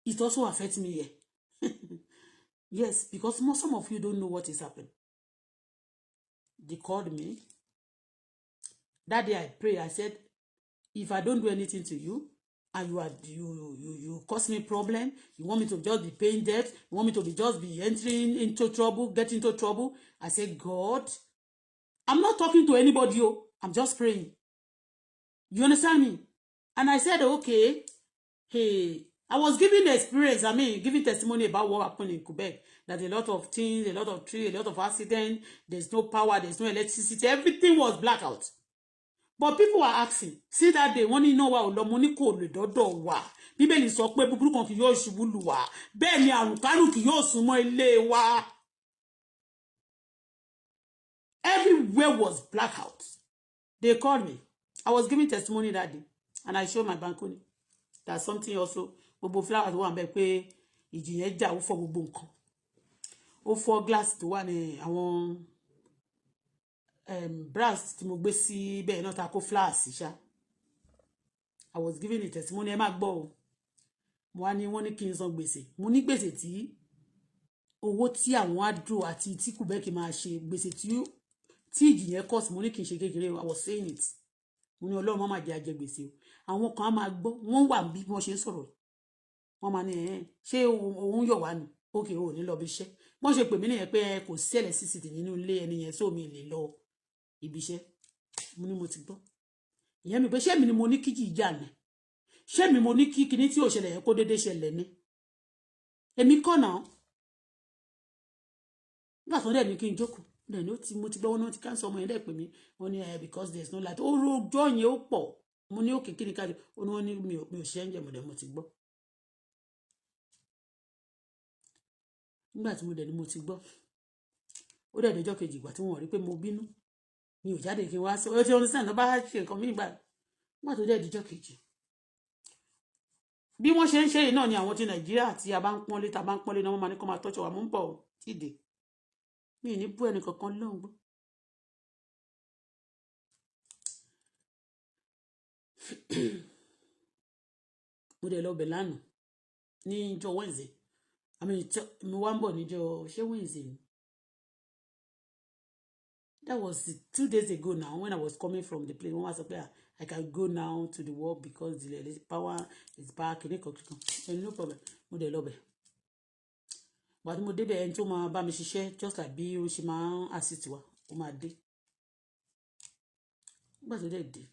it also affects me here. Yes, because some of you don't know what is happening. They called me. That day I prayed. I said, if I don't do anything to you, and you cause me problem, you want me to just be paying debt, you want me to just be entering into trouble, get into trouble. I said, God, I'm not talking to anybody. I'm just praying. You understand me? And I said, okay, hey, I was giving the experience, giving testimony about what happened in Quebec, that a lot of things, a lot of trees, a lot of accidents, there's no power, there's no electricity, everything was blackout. But people were asking, see that day, wọ́n ní iná wa ò lọ, mo ní kò lè dọ́dọ̀ wa. Bíbélì sọ pé búburú kan kì yóò ṣubú lù wá. Bẹ́ẹ̀ ni àrùnkárùn kì yóò súnmọ́ ilé wa. Everywhere was blackout. They called me. I was giving testimony that day, and I showed my balcony. That's something also. Gbogbo flowers wà ńbẹ̀ pé ìjì yẹn jà ó fọ́ gbogbo nǹkan. Ó fọ́ glass tó wà ní àwọn brass tí mo gbé sí bẹ́ẹ̀ náà ta kó flowers ṣá. I was giving a testimony. Ẹ má gbọ́ o. Mo wá ní wọ́n ní kí n san gbèsè. Mo ní gbèsè tí owó tí àwọn àdó àti tí Quebec máa ṣe, gbèsè tí ìjì yẹn cost, mo ní kí n ṣe kékeré. I was saying it. mo ní Ọlọ́run má má jẹ́ ajẹgbèsè o àwọn kan á máa gbọ́ wọ́n wà bí wọ́n ṣe ń sọ̀rọ̀ wọ́n máa ní ṣé òun yọ̀ wá ni ókè ò ní lọ bí iṣẹ́ wọ́n ṣe pè mí nìyẹn pé kò sí electricity nínú ilé ẹni yẹn sómi lè lọ ibi iṣẹ́ mo ní mo ti gbọ́ ìyẹn mi pé ṣé mi ni mo ní kíkì ìjà ni ṣé mi mo ní kí kíní tí ò ṣẹlẹ̀ yẹn kó déédéé ṣẹlẹ̀ ni èmi kọ́ náà nígbà tó dẹ̀ ní kí n jókòó dẹ̀ ní mo ti gbọ́ wọn náà ti káńsọ̀ ọmọ yẹn dẹ̀ pè mí wọ́n ní because there is no light ó rojọ́ yẹn ó pọ̀ mo ní òkè kí ni káàdì ó ní wọ́n ní mi ò ṣe ń jẹ́ mọ̀dẹ̀ mo ti gbọ́ nígbà tí mo dẹ̀ ní mo ti gbọ́ ó dẹ̀ dẹjọ́ kejì ìgbà tí wọ́n rí pé mo bínú mi ò jáde kí n wá sọ ó ti understand ló bá ṣe nǹkan mí gbà nígbà tó dẹ̀ dẹjọ́ kejì bí wọ́n ṣe ń ṣe yìí náà ni àwọn ti Nàìjíríà tí a bá ń pọ́nlé tá a bá ń pọ́nlé náà wọ́n máa ní kó máa tọ́jú wa mú ń bọ̀ tíde mi ì ní bú ẹnì kankan lóhùn gbọ́. mo dẹ̀ lọ bẹ̀ lánàá ní ìjọ Wednesday mo wá ń bọ̀ níjọ ṣé Wednesday ni that was 2 days ago now when I was coming from the place wọ́n wá sọ pé I can go now to the work because the power is back ní kankan no problem mo dẹ̀ lọ bẹ̀ gbàtí mo débẹ̀ ẹni tó máa bá mi ṣiṣẹ́ just like bí ó ṣe máa ń assist wa ó máa dé nígbà tó dẹ̀ dé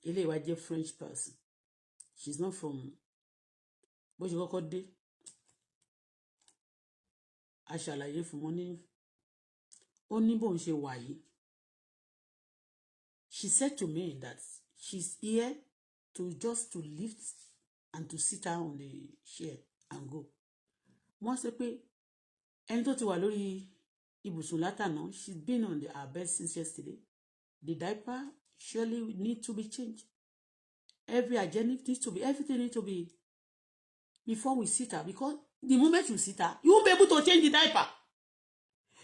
ilé wa jẹ́ French person she's not from bó ṣe kọ́kọ́ dé a ṣàlàyé fún wọn ní ó ní bóun ṣe wà yìí she said to me that she's here to just to lift and to sit down on the chair and go wọ́n sọ pé ẹni tó ti wà lórí ibùsùn látàná she's been on her bed since yesterday the diaper surely need to be changed every hygienic needs to be everything need to be before we sit her because the moment you sit her you won't be able to change the diaper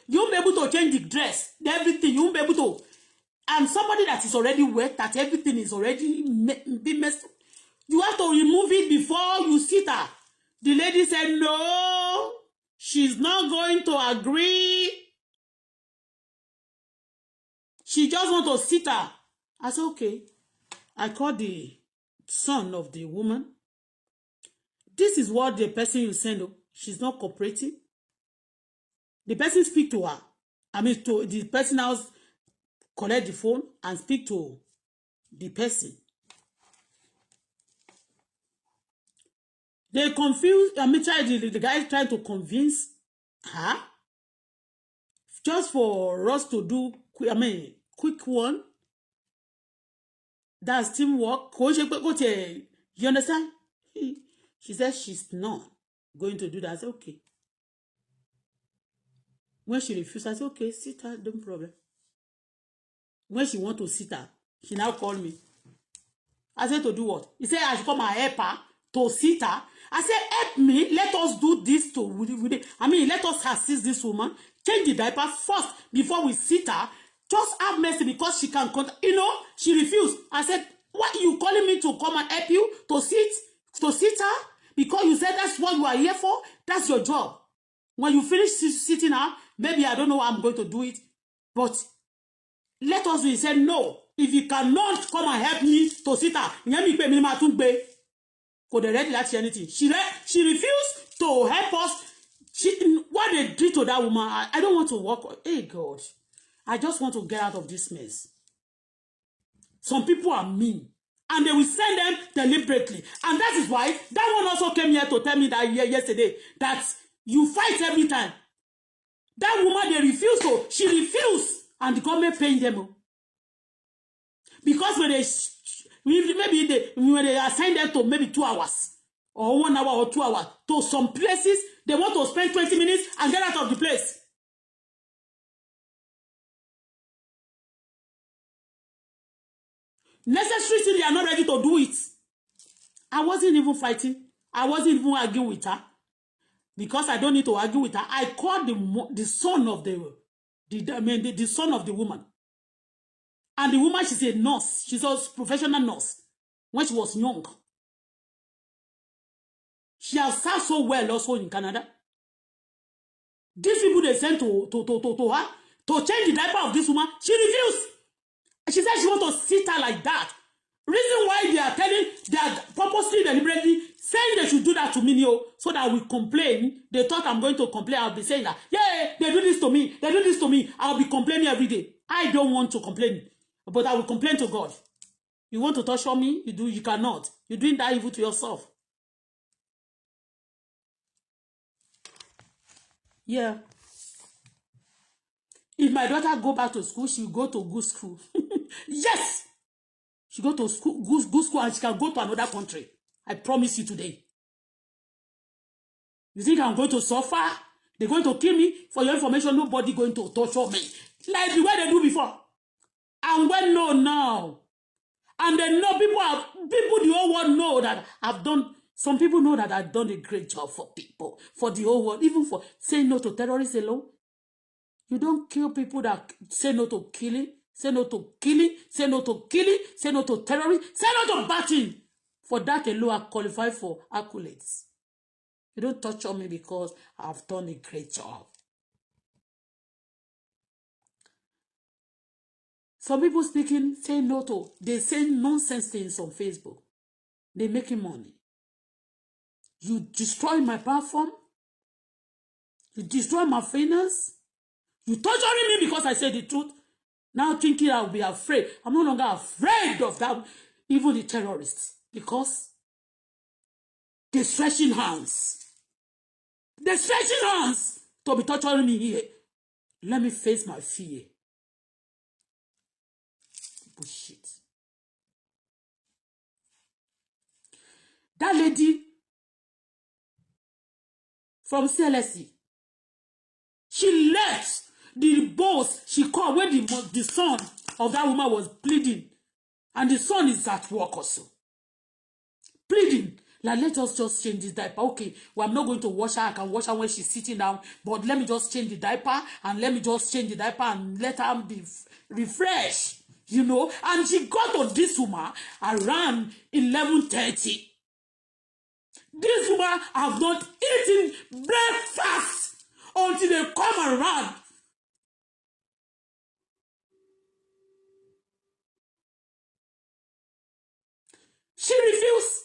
you won't be able to change the dress everything you won't be able to and somebody that is already wet that everything is already be messed up you have to remove it before you sit her. The lady said no she's not going to agree she just want to sit her. I said okay. I called the son of the woman. This is what the person you send. She's not cooperating. The person speak to her. I mean, to the person else collect the phone and speak to the person. They confused. I mean, the guy trying to convince her just for us to do. I mean, quick one. That's teamwork. You understand? She said she's not going to do that. I said, okay. When she refused, I said, okay, sit her, no problem. When she want to sit her, she now called me. I said, to do what? He said, I should come and help her to sit her. I said, help me. Let us do this let us assist this woman. Change the diaper first before we sit her. Just have mercy because she can, she refused. I said, what, you calling me to come and help you to sit her? Because you said that's what you are here for. That's your job. When you finish sitting her, maybe I don't know how I'm going to do it. But let us be said, no. If you cannot come and help me to sit her, anything. She refused to help us. What they did to that woman, I don't want to work. Hey, God. I just want to get out of this mess. Some people are mean. And they will send them deliberately. And that is why that one also came here to tell me that yesterday that you fight every time. That woman, they refuse to. She refused. And the government paying them. Because when they assign them to maybe 2 hours. Or 1 hour or 2 hours. To some places, they want to spend 20 minutes and get out of the place. Necessary thing, they are not ready to do it. I wasn't even fighting. I wasn't even arguing with her. Because I don't need to argue with her. I called the son of the son of the woman. And the woman, she's a nurse. She's a professional nurse. When she was young. She has served so well also in Canada. These people they sent to her to change the diaper of this woman. She refused. She said she want to sit her like that. Reason why they are purposely, deliberately saying they should do that to me, so that we complain. They thought I'm going to complain. I'll be saying that, yeah, they do this to me. They do this to me. I'll be complaining every day. I don't want to complain, but I will complain to God. You want to torture me? You cannot. You're doing that evil to yourself. Yeah. If my daughter go back to school, she'll go to good school. Yes! She go to school, good school, and she can go to another country. I promise you today. You think I'm going to suffer? They're going to kill me? For your information, nobody going to torture me. Like the way they do before. And when no now. And they know people the whole world know that I've done, some people know that I've done a great job for people, for the whole world, even for saying no to terrorists alone. You don't kill people that say no to killing, say no to killing, say no to killing, say no to terrorism, say no to batting. For that alone, I qualify for accolades. You don't torture me because I've done a great job. Some people speaking, say no to, they say nonsense things on Facebook. They making money. You destroy my platform. You destroy my finance. You torturing me because I say the truth. Now thinking I'll be afraid. I'm no longer afraid of that, even the terrorists. Because they're stretching hands. They're stretching hands to be torturing me here. Let me face my fear. Bullshit. That lady from CLSC, she left the boss she called when the son of that woman was bleeding. And the son is at work also. Pleading. Like, let us just change this diaper. Okay, well, I'm not going to wash her. I can wash her when she's sitting down. But let me just change the diaper. And let me just change the diaper and let her be refreshed. You know? And she got to this woman around 11:30. This woman have not eaten breakfast until they come around. She refused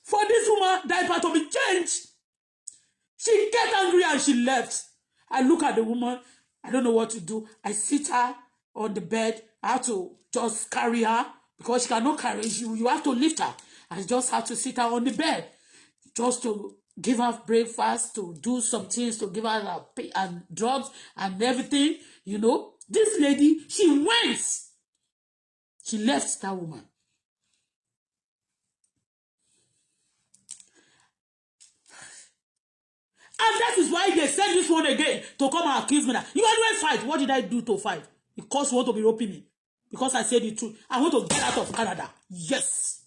for this woman diaper to be changed. She get angry and she left. I look at the woman. I don't know what to do. I sit her on the bed. I have to just carry her because she cannot carry you. You have to lift her. I just have to sit her on the bed just to give her breakfast, to do some things, to give her and drugs and everything. You know, this lady, she went. She left that woman. And that is why they send this one again to come and accuse me that you always fight. What did I do to fight? Because you want to be roping me. Because I said the truth. I want to get out of Canada. Yes.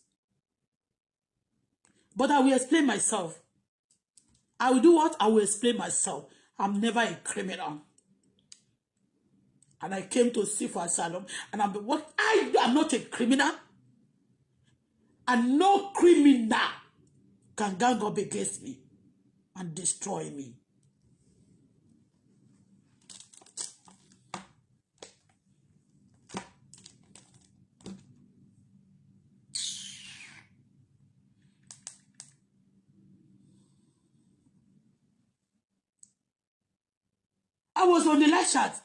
But I will explain myself. I will do what? I will explain myself. I'm never a criminal. And I came to see for asylum. And I'm what? I am not a criminal. And no criminal can gang up against me and destroy me. I was on the live chat.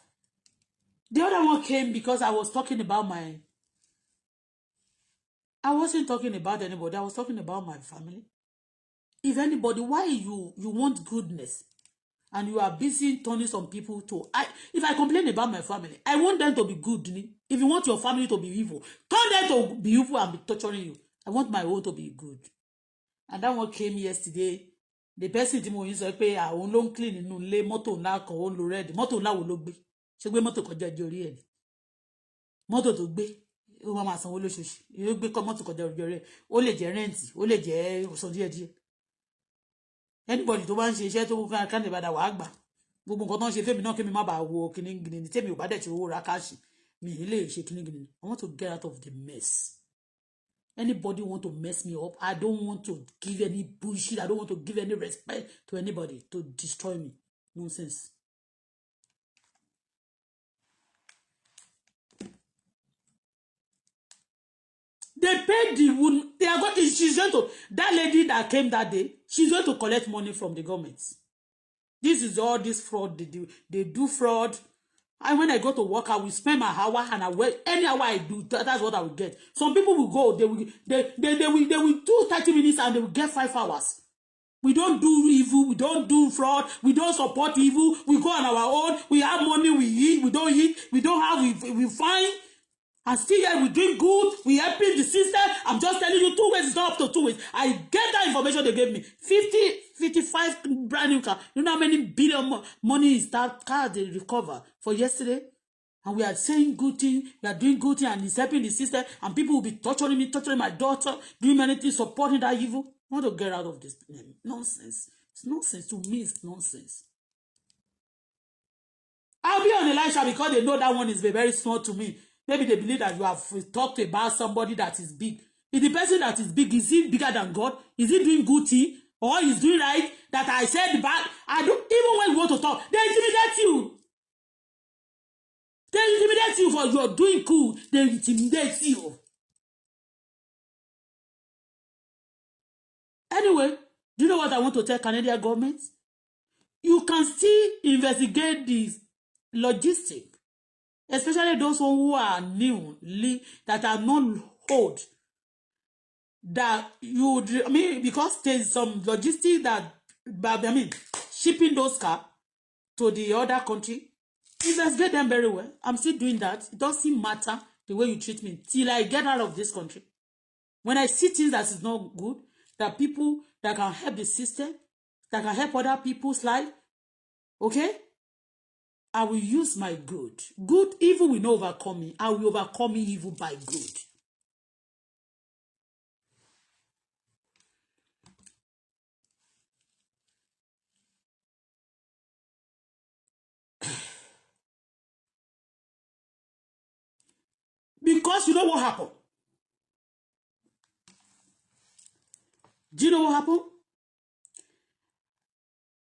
The other one came because I was talking about I wasn't talking about anybody. I was talking about my family. If anybody, why you want goodness and you are busy turning some people to, if I complain about my family, I want them to be good. If you want your family to be evil, turn them to be evil and be torturing you. I want my own to be good. And that one came yesterday. The person tí mo yin sọ pé àwọn ló ń clean nínú ilé mọ́tò ńlá kan ó lo red mọ́tò ńlá wo ló gbé ṣé gbé mọ́tò kọjá di orí ẹ̀ ni mọ́tò tó gbé ó máa sanwó lóṣooṣù yóò gbé kọ́ mọ́tò kọjá orí ẹ̀ ó lè jẹ́ rẹ́ǹtì ó lè jẹ́ san díẹ̀díẹ̀ anybody tó bá ń ṣe iṣẹ́ tó kàn lè padà wàá gbà gbogbo nǹkan tó ń ṣe fẹ́mi náà kémi má bàa wo kíní gidi ni tèmi ò bá dẹ̀ tí owó ra káàṣì mi ì lè ṣe kíní gidi ni I want to get out of the mess. Anybody want to mess me up? I don't want to give any bullshit. I don't want to give any respect to anybody to destroy me. Nonsense. They paid the woman. They are going. She's going to that lady that came that day. She's going to collect money from the government. This is all this fraud they do. They do fraud. And when I go to work, I will spend my hour and I will any hour I do. That's what I will get. Some people will go. They will do 30 minutes and they will get 5 hours. We don't do evil. We don't do fraud. We don't support evil. We go on our own. We have money. We eat. We don't eat. We don't have. We find. And still here we doing good, we helping the system. I'm just telling you 2 ways, it's not up to 2 ways. I get that information they gave me. 55 brand new car. You know how many billion money is that car they recover for yesterday? And we are saying good thing, we are doing good thing, and it's helping the system, and people will be torturing me, torturing my daughter, doing many things, supporting that evil. I want to get out of this nonsense. It's nonsense. To me, it's nonsense. I'll be on Elisha because they know that one is very small to me. Maybe they believe that you have talked about somebody that is big. If the person that is big, is he bigger than God? Is he doing good thing? Or is doing right? That I said bad? I don't, even when you want to talk, they intimidate you. They intimidate you for you're doing good. They intimidate you. Anyway, do you know what I want to tell Canadian government? You can still investigate this logistic. Especially those who are new, that are not old, that you, I mean, because there's some logistics that, I mean, shipping those cars to the other country, investigate them very well. I'm still doing that. It doesn't matter the way you treat me till I get out of this country. When I see things that is not good, that people that can help the system, that can help other people's life, okay? I will use my good. Good, evil will not overcome me. I will overcome evil by good. Because you know what happened? Do you know what happened?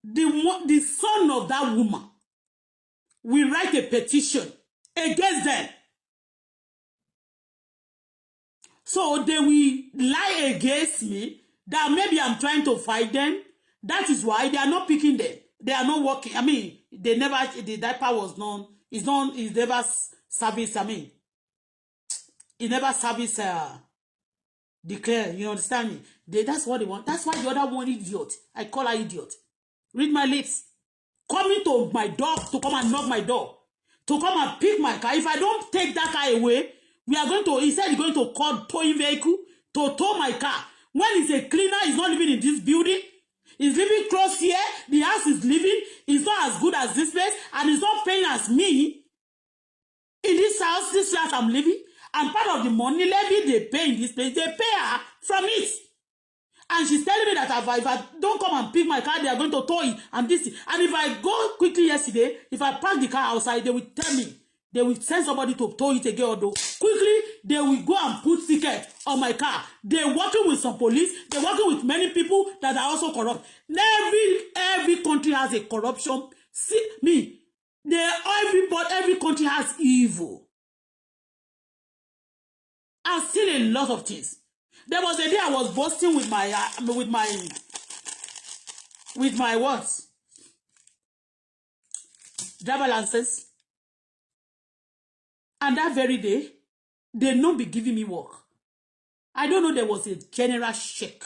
The son of that woman will write a petition against them. So they will lie against me that maybe I'm trying to fight them. That is why they are not picking them. They are not working. I mean, they never, the diaper was known. It's never service. I mean, it never service declare. You understand me? That's what they want. That's why the other one idiot. I call her idiot. Read my lips. Coming to my door to come and knock my door. To come and pick my car. If I don't take that car away, we are going to, he said he's going to call towing vehicle to tow my car. When he's a cleaner, he's not living in this building. He's living close here. The house is living. It's not as good as this place. And he's not paying as me. In this house I'm living. And part of the money levy they pay in this place, they pay her from it. And she's telling me that if I don't come and pick my car, they are going to tow it and this. And if I go quickly yesterday, if I park the car outside, they will tell me. They will send somebody to tow it again. Although quickly, they will go and put ticket on my car. They're working with some police. They're working with many people that are also corrupt. Every country has a corruption. See me. Every country has evil. I've seen a lot of things. There was a day I was boasting with my what? Driver license. And that very day, they not be giving me work. I don't know, there was a general shake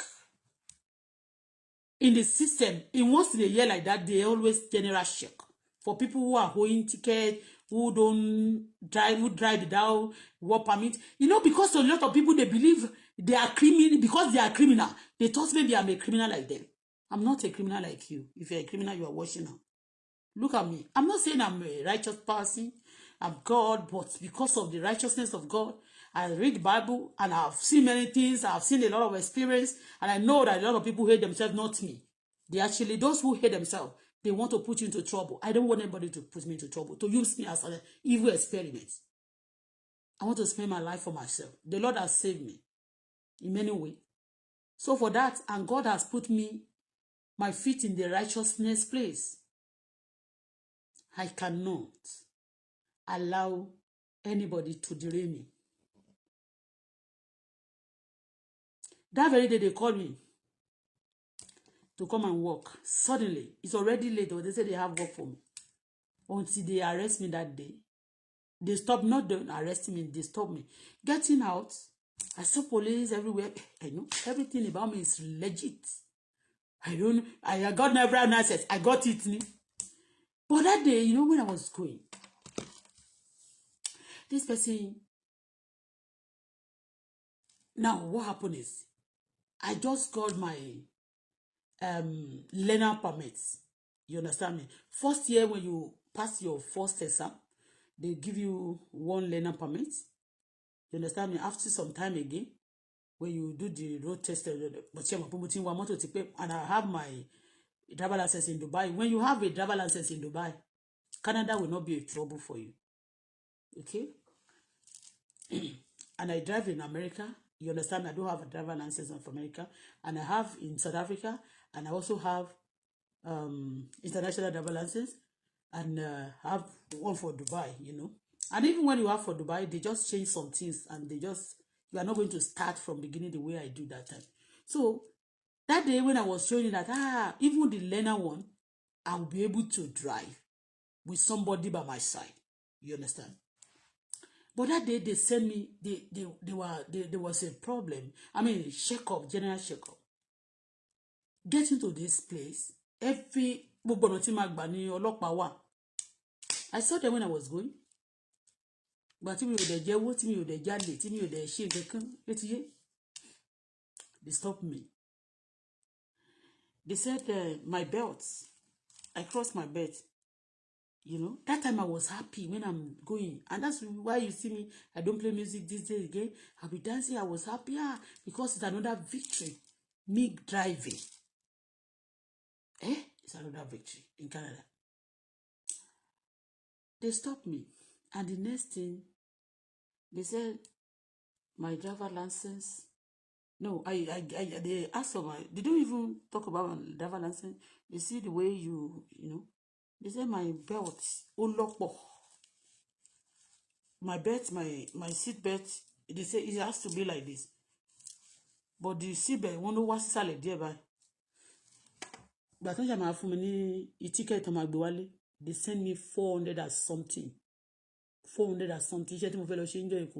in the system. In once in a year like that, they always general shake. For people who are holding ticket, who don't drive, who drive without work permit. You know, because a lot of people, they believe they are criminal. Because they are criminal, they thought maybe I'm a criminal like them. I'm not a criminal like you. If you're a criminal, you are watching now. Look at me. I'm not saying I'm a righteous person. I'm God, but because of the righteousness of God, I read the Bible and I've seen many things. I've seen a lot of experience. And I know that a lot of people hate themselves, not me. They actually, those who hate themselves, they want to put you into trouble. I don't want anybody to put me into trouble, to use me as an evil experiment. I want to spend my life for myself. The Lord has saved me in many ways. So for that, and God has put me, my feet in the righteousness place. I cannot allow anybody to derail me. That very day they called me to come and work. Suddenly, it's already late, or they say they have work for me. Until they arrest me that day. They stopped, not arresting me, they stopped me. Getting out, I saw police everywhere. I know everything about me is legit. I got my brown access. I got it. But that day, when I was going, this person, now what happened is, I just got my learner permits. You understand me? First year, when you pass your first exam, they give you one learner permit. You understand me? After some time again, when you do the road test, and I have my driver license in Dubai. When you have a driver license in Dubai, Canada will not be a trouble for you. Okay? And I drive in America. You understand? I don't have a driver license of America. And I have in South Africa. And I also have international driver license. And have one for Dubai. And even when you have for Dubai, they just change some things. And you are not going to start from beginning the way I do that time. So, that day when I was showing you that, even the learner one, I'll be able to drive with somebody by my side. You understand? But that day they sent me, there was a problem. I mean, general check-up. Getting to this place, gbogbo ọ̀nà tí màá gbà ní ọlọ́pàá wà. I saw them when I was going. But tí mi ò dẹ̀ jẹ́wọ́, tí mi ò dẹ̀ jalè, tí mi ò dẹ̀ ṣe nǹkan, they stopped me. They said my belt. I crossed my belt. That time I was happy when I'm going. And that's why you see me, I don't play music these days again. I'll be dancing. I was happy because it's another victory. Me driving. It's another victory in Canada. They stopped me. And the next thing, they said, my driver license. No, they asked for they don't even talk about my driver license. They see the way they said my belt, my belt, my seat belt, they say it has to be like this. But the seat belt, wọ́n ló wá sísàlẹ̀ díẹ̀ báyìí. Ìgbà tó ń ṣàmà fún mi ní ticket ọmọ àgbé wálé, they send me 400 and something. 400 and something. Iṣẹ́ tí mo fẹ́ lọ ṣe ń jọ ìkó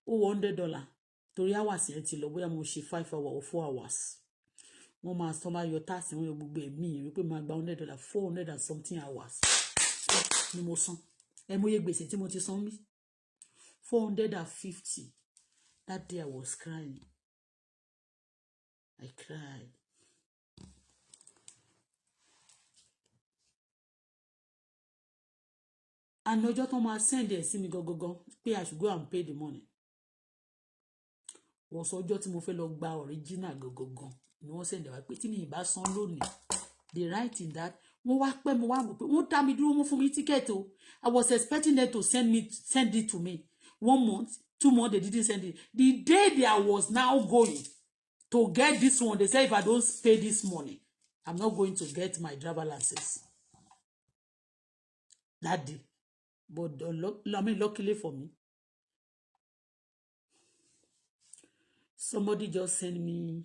$100. Torí hours yẹn ti lọ, bóyá mo ṣe 5 hours or 4 hours. Wọ́n máa sọ máa yọ tax wọ́n yọ gbogbo ẹ̀mí yẹn wípé máa gba $100, 400 and something hours. Ni mo san. Mo yẹ gbèsè tí mo ti san mí. 450. That day I was crying. I cried. And lọ́jọ́ tó máa send ẹ̀ sí mi gangan pé I should go and pay the money. Wọ́n sọ ọjọ́ tí mo fẹ́ lọ gba original gangan ni wọ́n send ẹ̀ wá pé tí mi ì bá san lónìí. They write in that. Wọ́n wá pẹ́ mo wá wò pé wọ́n dá mi dúró wọ́n fún mi ticket o. I was expecting them to send it to me. 1 month, 2 months, they didn't send it. The day that I was now going to get this one, they say if I don't pay this money, I'm not going to get my driver license. That day. But luckily for me, somebody just sent me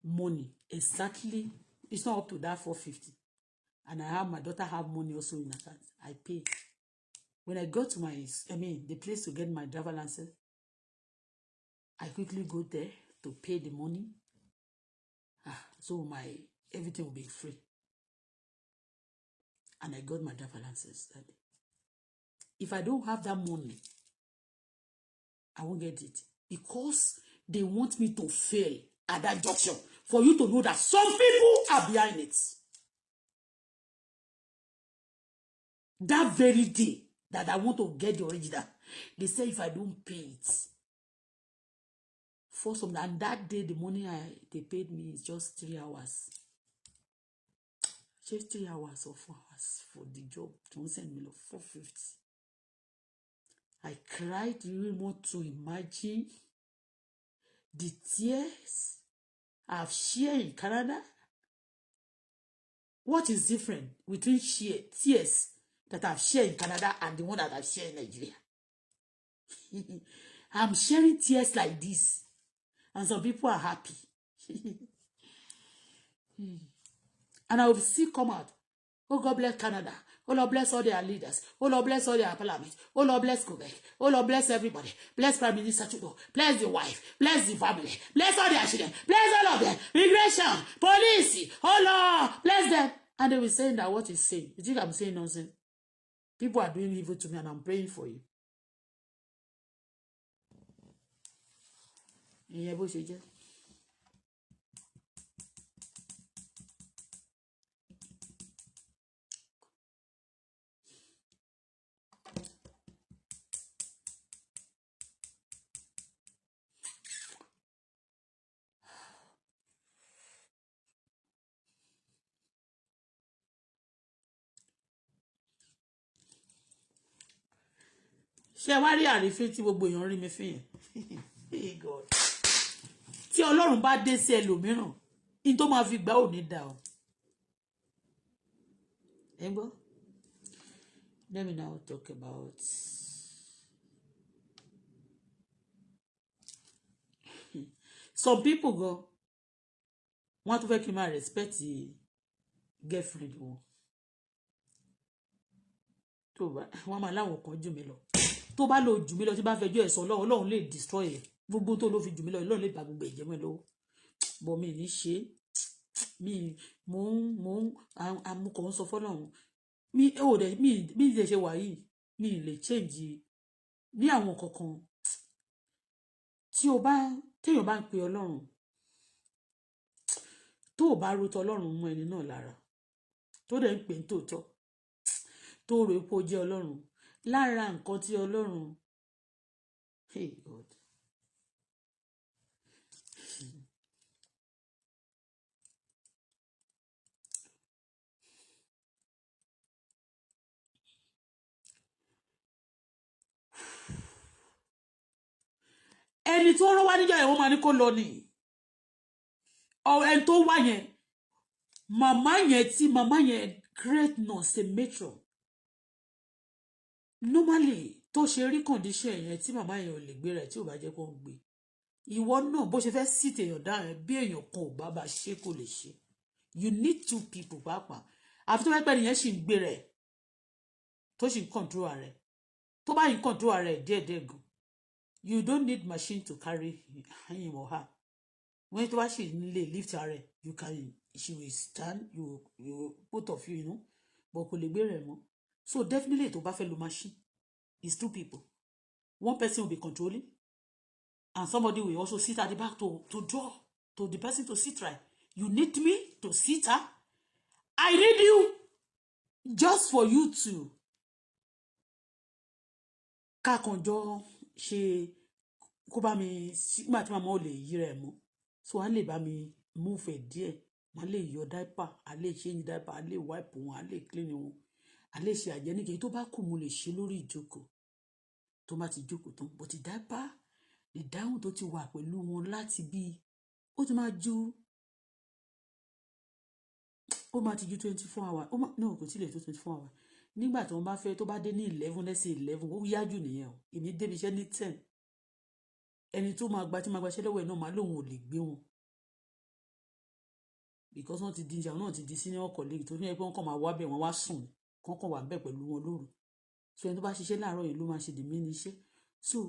money. Exactly. It's not up to that 450. And my daughter have money also in account. I pay. When I go to the place to get my driver license, I quickly go there to pay the money. So everything will be free. And I got my driver license that day. If I don't have that money, I won't get it. Because they want me to fail at that junction. For you to know that some people are behind it. That very day that I want to get the original, they say if I don't pay it, and that day the money they paid me is just 3 hours. Just 3 hours or 4 hours for the job. Don't send me 450. I cried. You really want to imagine the tears I've shared in Canada? What is different between tears that I've shared in Canada and the one that I've shared in Nigeria? I'm sharing tears like this. And some people are happy. And I will still come out. Oh, God bless Canada. Oh, Lord, bless all their leaders. Oh, Lord, bless all their parliament. Oh, Lord, bless Quebec. Oh, Lord, bless everybody. Bless Prime Minister Trudeau. Bless the wife. Bless the family. Bless all their children. Bless all of them. Immigration. Police. Oh, Lord, bless them. And they will say that what he's saying. You think I'm saying nonsense? People are doing evil to me and I'm praying for you. Ìyẹn bó ṣe jẹ́. Ṣé wá rí àrífín tí gbogbo èèyàn rí mi fín yẹn? Hey God. Tí Ọlọ́run bá dé sí ẹlòmíràn, in tó máa fi gbà ò ní dà o. Ẹ gbọ́? Let me now talk about some people go want to fẹ́ kí n máa respect girlfriend wọn. Tó bá wọ́n máa láwọn kan jù mí lọ. Tó bá lọ jù mí lọ tí bá fẹjọ́ ẹ̀sọ́ Ọlọ́run lè destroy ẹ̀. Gbogbo tó ló fi jù mí lọ Ọlọ́run lè bà gbogbo ẹ̀jẹ̀ mọ́ ẹ lọ́wọ́. But mi ní ṣe mi mo amúkọ̀ ń sọ fọ́lọ́run. Mi ò dẹ̀ mi lè ṣe wà yìí mi lè change ní àwọn kankan tí o bá téèyàn bá ń pe Ọlọ́run tó o bá ro tọlọ́run mọ́ ẹni náà lára tó dẹ̀ ń pè ní tòótọ́ tó rò pé ó jẹ́ Ọlọ́run lára nǹkan tí Ọlọ́run hey God ẹni tó rán wá níjà yẹn wọ́n máa ní kó lọ ni ẹni tó wá yẹn màmá yẹn great nurse matron normally tó ṣe rí condition yẹn tí màmá yẹn ò lè gbé rẹ̀ tí ò bá jẹ́ kó ń gbé ìwọ náà bó ṣe fẹ́ sit èèyàn dáhùn bí èèyàn kan ò bá ṣe kò lè ṣe you need two people pàápàá àfi tó fẹ́ pẹ́ nìyẹn sì ń gbé rẹ̀ tó sì ń control rẹ̀ tó bá ń control rẹ̀ díẹ̀díẹ̀ gan you don't need machine to carry him or her when tó bá sì lè lift rẹ̀ you can she will stand you both of you know but kò lè gbé rẹ̀ mọ́ so definitely tó bá fẹ́ lo machine it's two people one person will be controlling and somebody will also sit at the back to draw to the person to sit right. You need me to sit her. I need you just for you to kakonjo ṣe kó bá mi sigma tí mama ò lè yí rẹ̀ mọ́ so wọ́n lè bá mi move ẹ̀ díẹ̀ wọ́n lè yọ diaper a lè change diaper a lè wipe wọn a lè clean wọn a lè ṣe àjẹnìkè tó bá kù mo lè ṣe lórí ìjókòó tó bá ti jókòó tán but diaper ìdáhùn tó ti wà pẹ̀lú wọn láti bí ó ti máa ju 24 hours no kò tí lè tó 24 hours nígbà tí wọ́n bá fẹ́ tó bá dé ní 11 lẹ́sìn 11 ó yájú nìyẹn o èmi débi iṣẹ́ ní 10 ẹni tó máa gba tí máa gbaṣẹ́ lọ́wọ́ ẹ̀ náà máa lóun ò lè gbé wọn because wọ́n ti di ìjà náà ti di senior colleague tó ní ẹgbẹ́ wọn kàn máa wá bẹ̀ wọ́n wá sùn kàn wà bẹ̀ pẹ̀lú wọn lóru so ẹni tó bá ṣiṣẹ́ láàárọ̀ yẹn ló máa ṣe dèmí níṣẹ́ so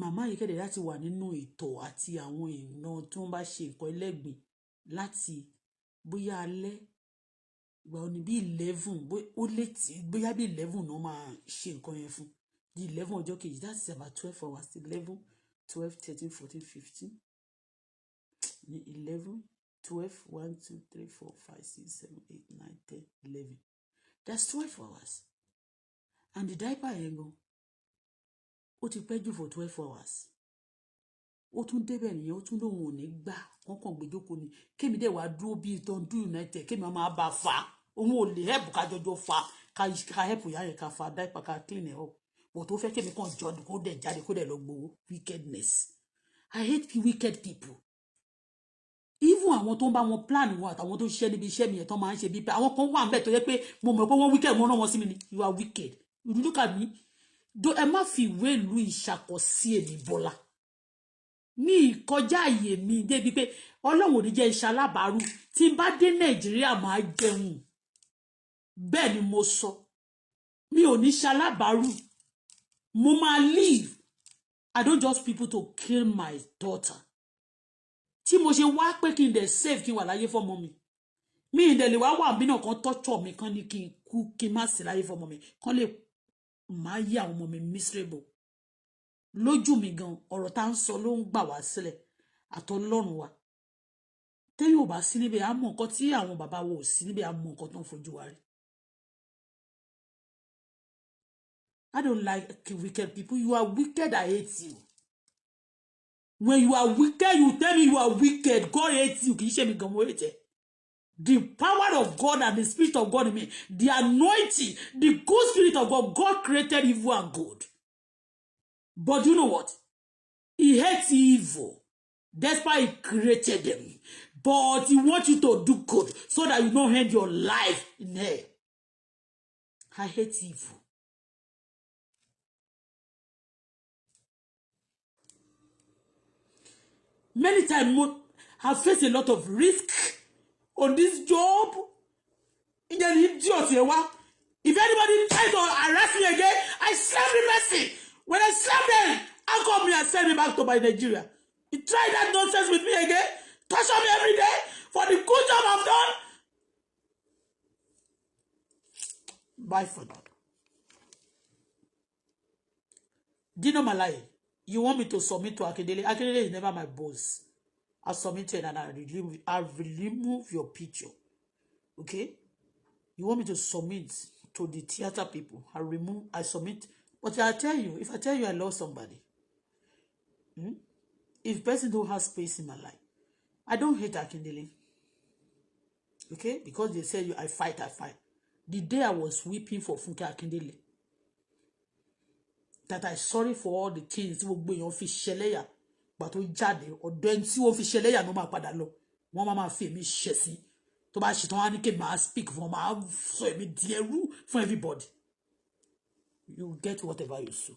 màmá yìí kéde láti wà nínú ìtọ̀ àti àwọn èèyàn tí wọ́n bá ṣe nǹkan ẹlẹ́gbìn láti bóyá alẹ́ ìgbà òní bí 11 ó létí bóyá bí 11 náà máa ṣe nǹkan yẹn fún di 11 ọjọ́ kejì that's about 12 hours 11 12 13 14 15 ní 11 12 1 2 3 4 5 6 7 8 9 10 11 that's 12 hours and the diaper yẹn gan ó ti pẹ́ jù for 12 hours ó tún débẹ̀ nìyẹn ó tún lóun ò ní gbà wọ́n kàn gbé jókòó ni kémi dẹ̀ wá dúró bíi Dundee United kémi máa bá fa òun ò lè help ká jọjọ fa ká help ìyá yẹn ká fa diaper ká clean ẹ̀ up but tó fẹ́ kémi kàn jọ kó dẹ̀ jáde kó dẹ̀ lọ gbowó wickedness I hate wicked people even àwọn tó ń bá wọn plan wọn àtàwọn tó ń ṣiṣẹ́ níbi iṣẹ́ mi yẹn tó máa ń ṣe bíi pé àwọn kan wà ń bẹ̀ tó yẹ pé mo mọ̀ pé wọ́n wicked wọ́n rán wọn sí mi ni you are wicked you look at me ẹ má fi ìwé ìlú ìṣàkọsí èmi Bọ́lá mi kọjá àyè mi débi pé Ọlọ́run ò ní jẹ́ iṣẹ́ alábàárù tí n bá dé Nàìjíríà máa jẹun bẹ́ẹ̀ ni mo sọ mi ò ní ṣe alábàárù mo máa live. I don't just people to kill my daughter tí mo ṣe wá pé kí n dẹ̀ save kí n wà láyé fọ́mọ mi mi ì dẹ̀ lè wá wà bí náà kan tọ́jọ́ mi kan ní kí n kú kí n má sí láyé fọ́mọ mi kan lè máa yí àwọn ọmọ mi miserable lójú mi gan ọ̀rọ̀ tá ń sọ ló ń gbà wá sílẹ̀ àtọlọ́run wa téyìn ò bá sí níbẹ̀ á mọ nǹkan tí àwọn bàbá wo ò sí níbẹ̀ á mọ nǹkan tó ń fojú wa rí. I don't like wicked people. You are wicked, I hate you. When you are wicked, you tell me you are wicked. God hates you. Kì í ṣe mi gan mo hate ẹ. The power of God and the spirit of God in me, the anointing, the good spirit of God, God created evil and good. But you know what? He hates evil. That's why he created them. But he wants you to do good so that you don't end your life in hell. I hate evil. Many times I've faced a lot of risk on this job. If anybody tries to arrest me again, I slap the person. When I slap them, how come me and send me back to my Nigeria? You try that nonsense with me again? Torture me every day for the good job I've done? Bye for now. Dino Malai, you want me to submit to Akindele? Akindele is never my boss. I'll submit it and I'll remove your picture. Okay? You want me to submit to the theater people? I submit. But I tell you, if I tell you I love somebody, if person don't have space in my life, I don't hate Akindele. Okay? Because they say I fight. The day I was weeping for Funke Akindele, that I sorry for all the things tí gbogbo èèyàn fi ṣẹlẹ́yà gbà tó jáde ọ̀dọ̀ ẹni tí wọ́n fi ṣẹlẹ́yà ló máa padà lọ wọ́n máa fi èmi ṣẹ̀ sí tó bá ṣe tán wá ní kí máa speak fún máa sọ èmi di ẹrú fún everybody. You get whatever you sow.